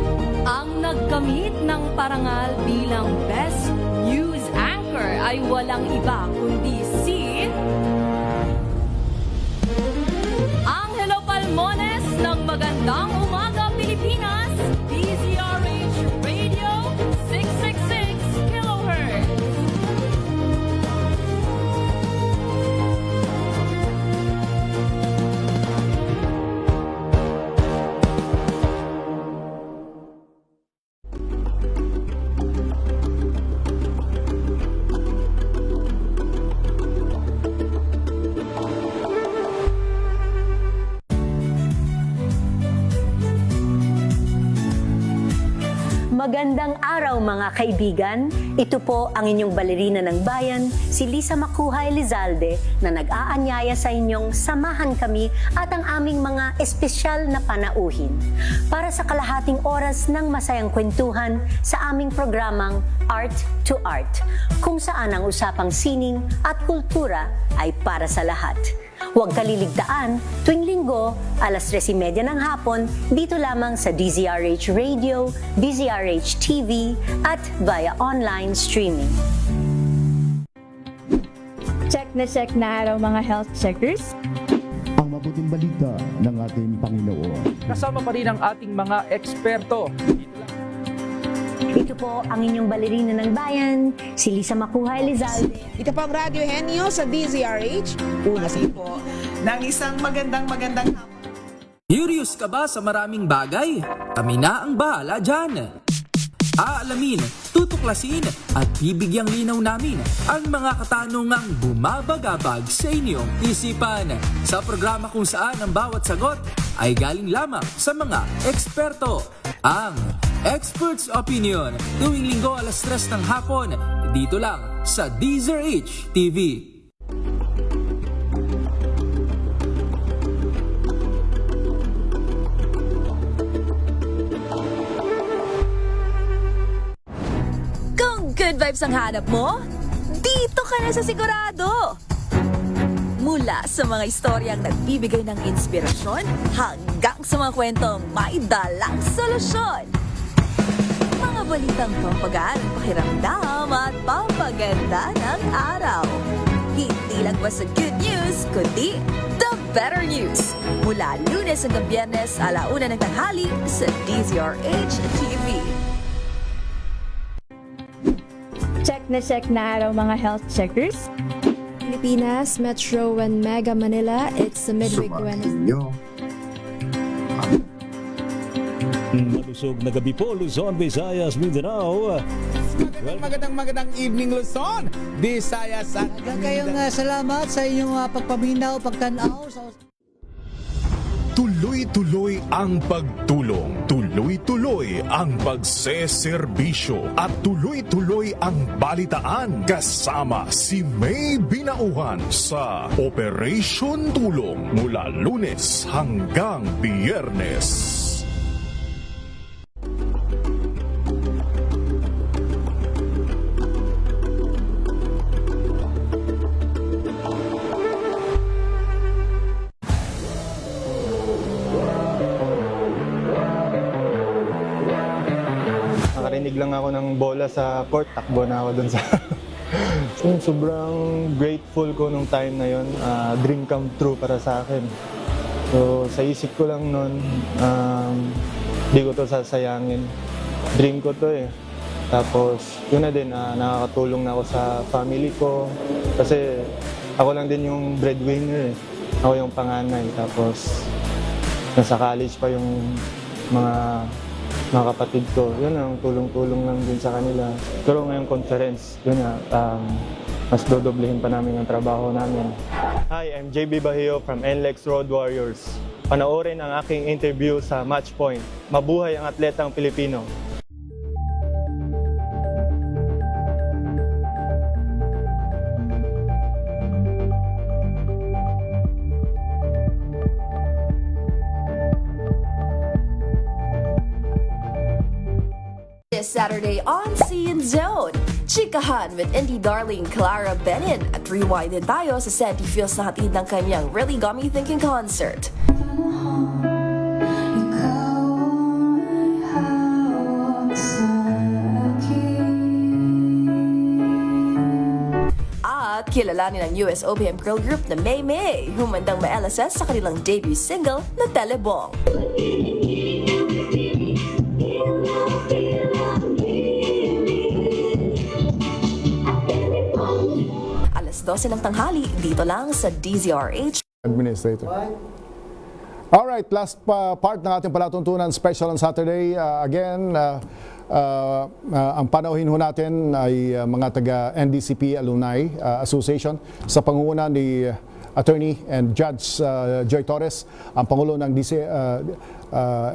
Ang nagkamit ng parangal bilang Best News Anchor ay walang iba kundi si Angelo Palmones ng Magandang Umaga Pilipinas, DZRH Radio 666 kHz. Magandang araw mga kaibigan. Ito po ang inyong balerina ng bayan, si Lisa Makuhay Lizalde, na nag-aanyaya sa inyong samahan kami at ang aming mga espesyal na panauhin para sa kalahating oras ng masayang kwentuhan sa aming programang Art to Art, kung saan ang usapang sining at kultura ay para sa lahat. Huwag kaliligtaan, tuwing linggo, alas 3:30 ng hapon, dito lamang sa DZRH Radio, DZRH TV, at via online streaming. Check na araw mga health checkers. Ang mabuting balita ng ating Panginoon. Kasama pa rin ang ating mga eksperto. Ito po ang inyong balerina ng bayan, si Lisa Makuhay Lizalde. Ito po ang Radio Henyo sa DZRH. Una po ng isang magandang hapon. Curious ka ba sa maraming bagay? Kami na ang bahala dyan. Aalamin, tutuklasin at bibigyang linaw namin ang mga katanungang bumabagabag sa inyong isipan. Sa programa kung saan ang bawat sagot ay galing lamang sa mga eksperto. Ang Expert's Opinion, tuwing linggo alas 3 ng hapon, dito lang sa DZRH TV. Kung good vibes ang hanap mo, dito ka na sa sigurado! Mula sa mga istoryang nagbibigay ng inspirasyon hanggang sa mga kwentong may dalang solusyon. Mga balitang pampagaan, pakiramdam at pampaganda ng araw. Hindi lang ba sa good news, kundi the better news. Mula Lunes hanggang Biyernes, 1:00 ng tanghali sa DZRH TV. Check na araw mga health checkers. Pilipinas, Metro and Mega Manila, it's a midweek Wednesday. Malusog na gabi po, Luzon, Visayas, Mindanao. Magandang evening, Luzon, Visayas at Kayong salamat sa inyong pagpaminaw, pagtanaw. Tuloy-tuloy ang pagtulong, tuloy-tuloy ang pagseserbisyo, at tuloy-tuloy ang balitaan kasama si May Binauhan sa Operation Tulong mula Lunes hanggang Biyernes. Nakarinig lang ako ng bola sa court, takbo na ako dun sa... Sobrang grateful ko nung time na yon, dream come true para sa akin. So sa isip ko lang nun, di ko to sasayangin. Dream ko to eh. Tapos yun na din, nakakatulong na ako sa family ko. Kasi ako lang din yung breadwinner eh. Ako yung panganay. Tapos nasa college pa yung mga kapatid ko. Yun ang tulong-tulong lang din sa kanila. Pero ngayong conference, yun na, mas dodoblehin pa namin ang trabaho namin. Hi, I'm JB Bahio from NLEX Road Warriors. Panoorin ang aking interview sa Match Point. Mabuhay ang atletang Pilipino. This Saturday on Scene Zone, chikahan with indie darling Clara Benin at rewind din tayo sa Senti Feels na hatid ng kanyang Really Got Me Thinking concert. Kilalanin ng US OPM girl group na May May, humandang ma-LSS sa kanilang debut single na Telebong. Alas 12 ng tanghali, dito lang sa DZRH. Administrator. Alright, last part ng ating palatuntunan special on Saturday. Ang panauhin ho natin ay mga taga NDCP Alumni Association sa pangunguna ni Attorney and Judge Joy Torres, ang Pangulo ng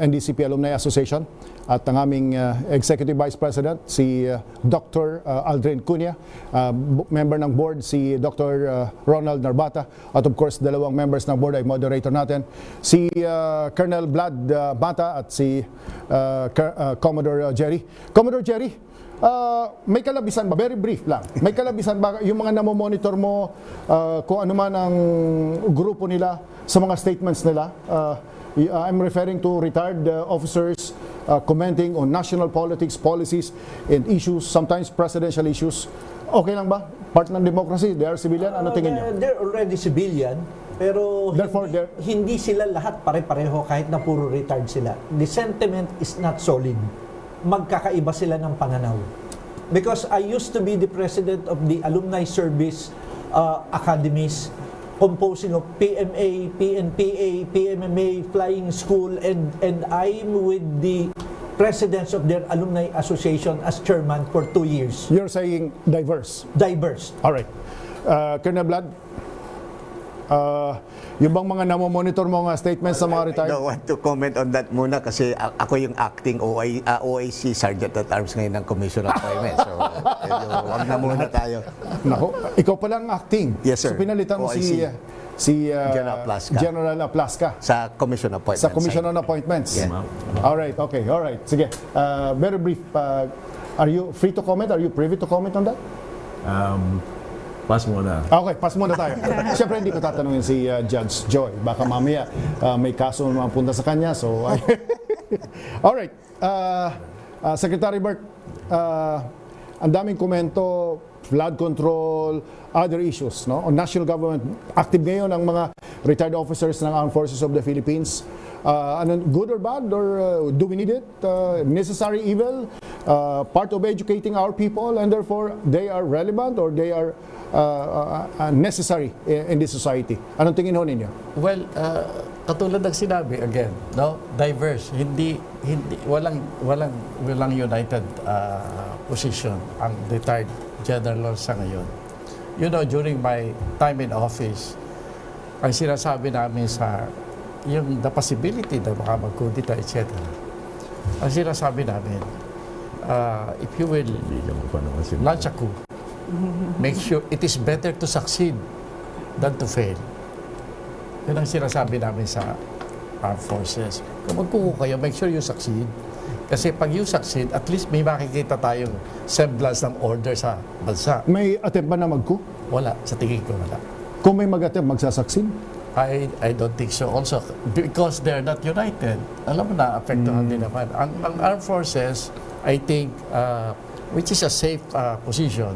NDCP Alumni Association, at ang aming Executive Vice President, si Dr. Aldrin Cunha, member ng board si Dr. Ronald Narbata, at of course, dalawang members ng board ay moderator natin, si Colonel Vlad Mata at si Commodore Jerry. Commodore Jerry, may kalabisan ba? Very brief lang. May kalabisan ba yung mga namomonitor mo kung ano man ang grupo nila sa mga statements nila? I'm referring to retired officers commenting on national politics, policies, and issues, sometimes presidential issues. Okay lang ba? Part ng democracy, they are civilian. Ano tingin niyo? They're already civilian, pero hindi sila lahat pare-pareho kahit na puro retired sila. The sentiment is not solid. Magkakaiba sila ng pananaw. Because I used to be the president of the Alumni Service Academies, composing of PMA, PNPA, PMMA, Flying School, and I'm with the presidents of their alumni association as chairman for 2 years. You're saying diverse? Diverse. All right. Colonel Vlad, yung bang mga namomonitor mo mga statements sa mga retired? I don't want to comment on that muna kasi ako yung acting OIC Sergeant at Arms ngayon ng Commission of Appointments. So, wag na muna tayo. Nako, ikaw pala ang acting. Yes, sir. So pinalitan mo si General Aplaska sa Commission of Appointments. Sa Commission on Appointments. Yeah. All right, okay, all right. Sige. Very brief. Are you free to comment? Are you privy to comment on that? Pass muna. Okay, pass muna tayo. Siyempre hindi ko tatanungin si Judge Joy. Baka mamaya may kaso na punta sa kanya. So, alright. Secretary Bert, ang daming komento, flood control, other issues, no? On national government, active ngayon ang mga retired officers ng Armed Forces of the Philippines. Good or bad, or do we need it? Necessary evil? Part of educating our people, and therefore they are relevant or they are necessary in this society. Anong tingin ho ninyo? Well, katulad ng sinabi again, no, diverse, walang united position ang retired general sa ngayon. You know, during my time in office, ang sinasabi namin sa yung the possibility na baka magkudita, etc. Ang sinasabi namin, if you will launch a coup, make sure it is better to succeed than to fail. Yun ang sinasabi namin sa armed forces. Kung magkuku kayo, make sure you succeed. Kasi pag you succeed, at least may makikita tayong semblance ng order sa bansa. May attempt ba na mag-coup? Wala. Sa tingin ko wala. Kung may mag-attempt, magsasucceed? I don't think so. Also, because they're not united. Alam mo na, apektuhan din naman. Ang armed forces, I think, which is a safe position,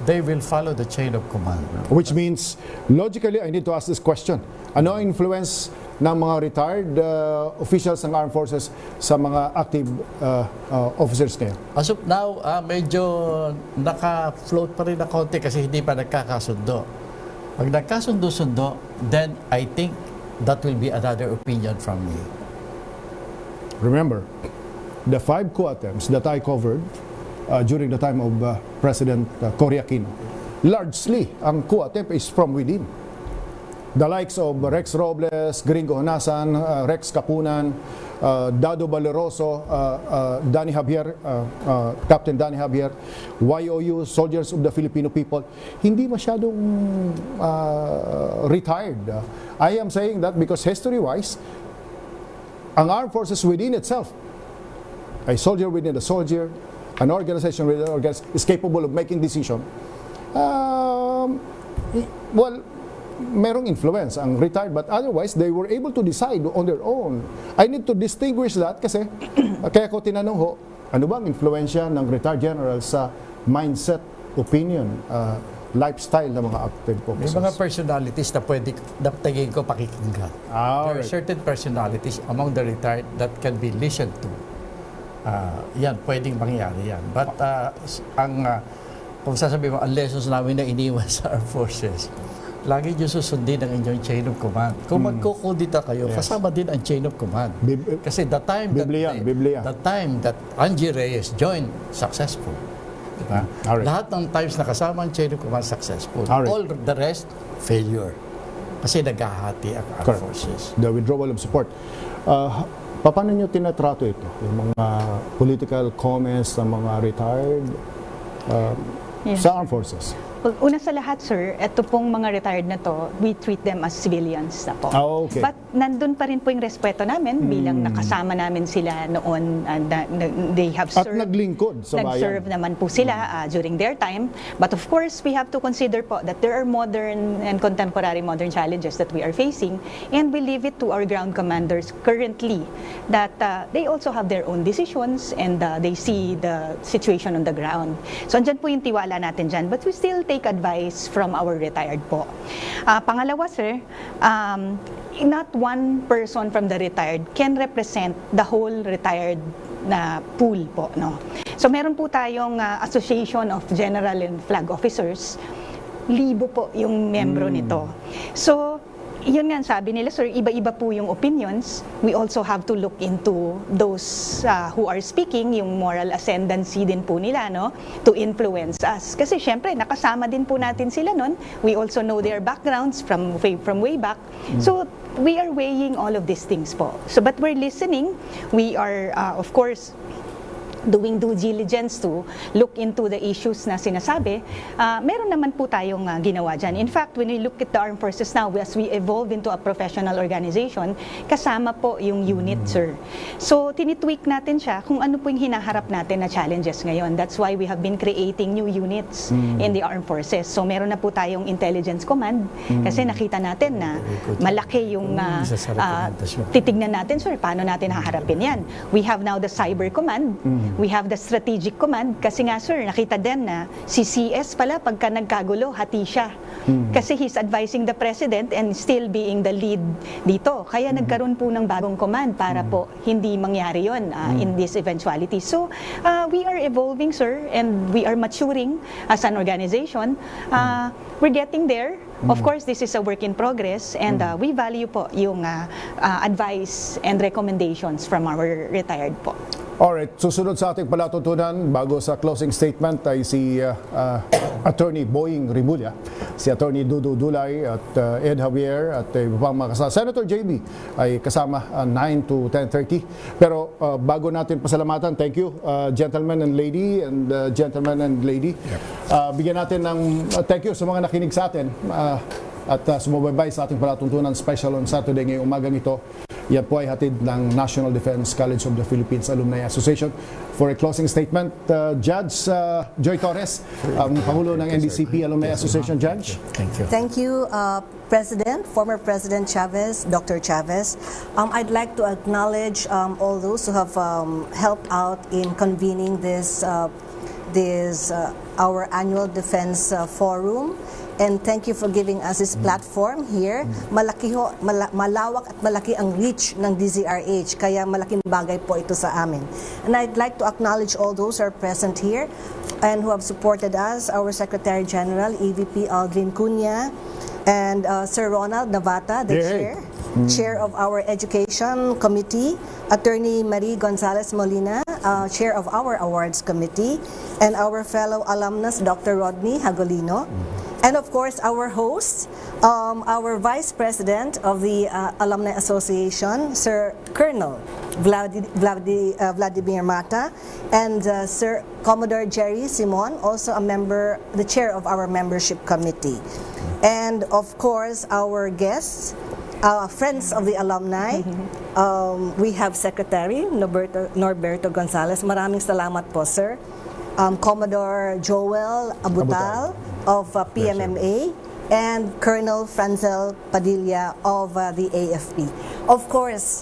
they will follow the chain of command. Which means, logically, I need to ask this question. Ano ang influence ng mga retired officials ng armed forces sa mga active officers ngayon? As of now, medyo naka-float pa rin na konti kasi hindi pa nagkakasundo. Pag nagkasundo-sundo, then I think that will be another opinion from me. Remember, the 5 coup attempts that I covered during the time of President Cory Aquino, largely, ang coup attempt is from within. The likes of Rex Robles, Gringo Honasan, Rex Kapunan, Dado Valeroso, Danny Javier, Captain Danny Javier, YOU, Soldiers of the Filipino People, hindi masyadong retired. I am saying that because history-wise, ang armed forces within itself, a soldier within a soldier, an organization within an organization is capable of making decision. Well, merong influence ang retired, but otherwise they were able to decide on their own. I need to distinguish that kasi kaya ko tinanong ho, ano ba ang influensya ng retired general sa mindset, opinion, lifestyle ng mga active May officers? mga personalities na pwede, na tingin ko pakikinggan. There are Alright. certain personalities among the retired that can be listened to. Yan, pwedeng mangyari yan. But kung sasabihin mo, ang lessons namin na iniwan sa Armed Forces, lagi nyo susundin ang inyong chain of command. Kung magkukuldita kayo, kasama din ang chain of command. Kasi the time that Angie Reyes joined, successful. Diba? Lahat ng times na kasama ang chain of command, successful. All the rest, failure. Kasi naghahati ang Armed Forces. The withdrawal of support. Paano nyo tinatrato ito? Yung mga political comments ng mga retired sa Armed Forces? Well, una sa lahat, sir, ito pong mga retired na to, we treat them as civilians na po. Okay. But nandun pa rin po yung respeto namin bilang nakasama namin sila noon and they have served. At naglingkod sa bayan. Nag-serve naman po sila during their time. But of course, we have to consider po that there are modern and contemporary modern challenges that we are facing, and we leave it to our ground commanders currently that they also have their own decisions and they see the situation on the ground. So andyan po yung tiwala natin dyan, but we still take advice from our retired po. Pangalawa, sir, not one person from the retired can represent the whole retired na pool po, no? So meron po tayong Association of General and Flag Officers. 1,000 po yung membro nito. So yun nga, sabi nila, sir, iba-iba po yung opinions. We also have to look into those who are speaking, yung moral ascendancy din po nila, no, to influence us. Kasi syempre, nakasama din po natin sila nun. We also know their backgrounds from way back. So, we are weighing all of these things po. So, but we're listening. We are, of course, doing due diligence to look into the issues na sinasabi, meron naman po tayong ginawa dyan. In fact, when we look at the Armed Forces now, as we evolve into a professional organization, kasama po yung unit, sir. So, tinitweak natin siya kung ano po yung hinaharap natin na challenges ngayon. That's why we have been creating new units in the Armed Forces. So, meron na po tayong Intelligence Command kasi nakita natin na malaki yung titignan natin, sir, paano natin haharapin yan. We have now the Cyber Command. We have the Strategic Command kasi nga, sir, nakita din na si CS pala pagka nagkagulo, hati siya. Kasi he's advising the President and still being the lead dito. Kaya nagkaroon po ng bagong command para po hindi mangyari yon in this eventuality. So, we are evolving, sir, and we are maturing as an organization. We're getting there. Of course, this is a work in progress and we value po yung advice and recommendations from our retired po. Alright, susunod sa ating palatuntunan bago sa closing statement ay si Attorney Boying Rimulya, si Attorney Dudu Dulay at Ed Javier at iba pang mga kasama. Senator JB ay kasama 9 to 10:30. Pero bago natin pasalamatan, thank you gentlemen and lady and gentlemen and lady. Bigyan natin ng thank you sa mga nakinig sa atin at sumubaybay sa ating palatuntunan special on Saturday ngayong umagang ito. Yan po ay hatid ng National Defense College of the Philippines Alumni Association. For a closing statement, Judge Joy Torres, Pangulo ng NDCP Alumni Association. Judge. Thank you. Thank you, President, former President Chavez, Dr. Chavez. I'd like to acknowledge all those who have helped out in convening this our annual defense forum. And thank you for giving us this platform here. Malawak at malaki ang reach ng DZRH, kaya malaking bagay po ito sa amin. And I'd like to acknowledge all those who are present here and who have supported us, our Secretary General, EVP Aldrin Cunha, and Sir Ronald Navata, the Chair of our Education Committee, Attorney Marie Gonzalez Molina, Chair of our Awards Committee, and our fellow alumnus, Dr. Rodney Hagolino. And of course, our host, our Vice President of the Alumni Association, Sir Colonel Vladimir Mata, and Sir Commodore Jerry Simon, also a member, the Chair of our Membership Committee. And of course, our guests, friends of the alumni, we have Secretary Norberto Gonzalez. Maraming salamat po, sir. Commodore Joel Abutal of PMMA, and Colonel Franzel Padilla of the AFP. Of course,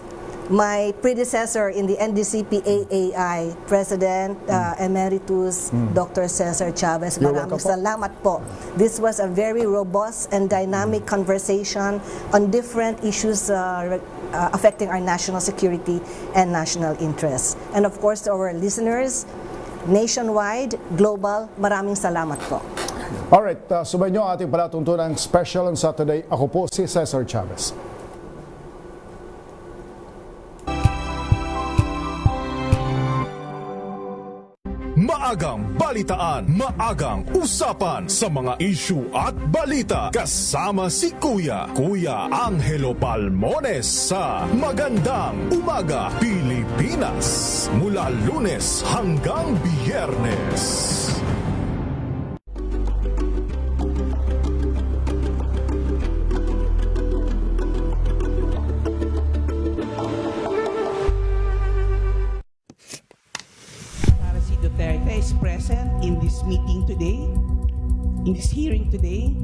my predecessor in the NDCP-AAI, President Emeritus Dr. Cesar Chavez. Maraming salamat po. This was a very robust and dynamic conversation on different issues affecting our national security and national interests. And of course, to our listeners, nationwide, global, maraming salamat po. Alright, subayin nyo ating palatuntunang special on Saturday. Ako po si Cesar Chavez. Maagang balitaan, maagang usapan sa mga issue at balita. Kasama si Kuya Angelo Palmones sa Magandang Umaga Pilipinas. Mula Lunes hanggang Biyernes. Duterte is present in this meeting today, in this hearing today.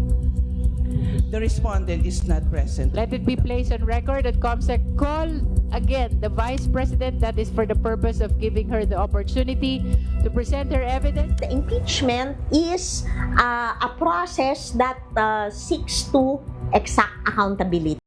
The respondent is not present. Let it be placed on record that COMSEC called again the Vice President, that is for the purpose of giving her the opportunity to present her evidence. The impeachment is a process that seeks to exact accountability.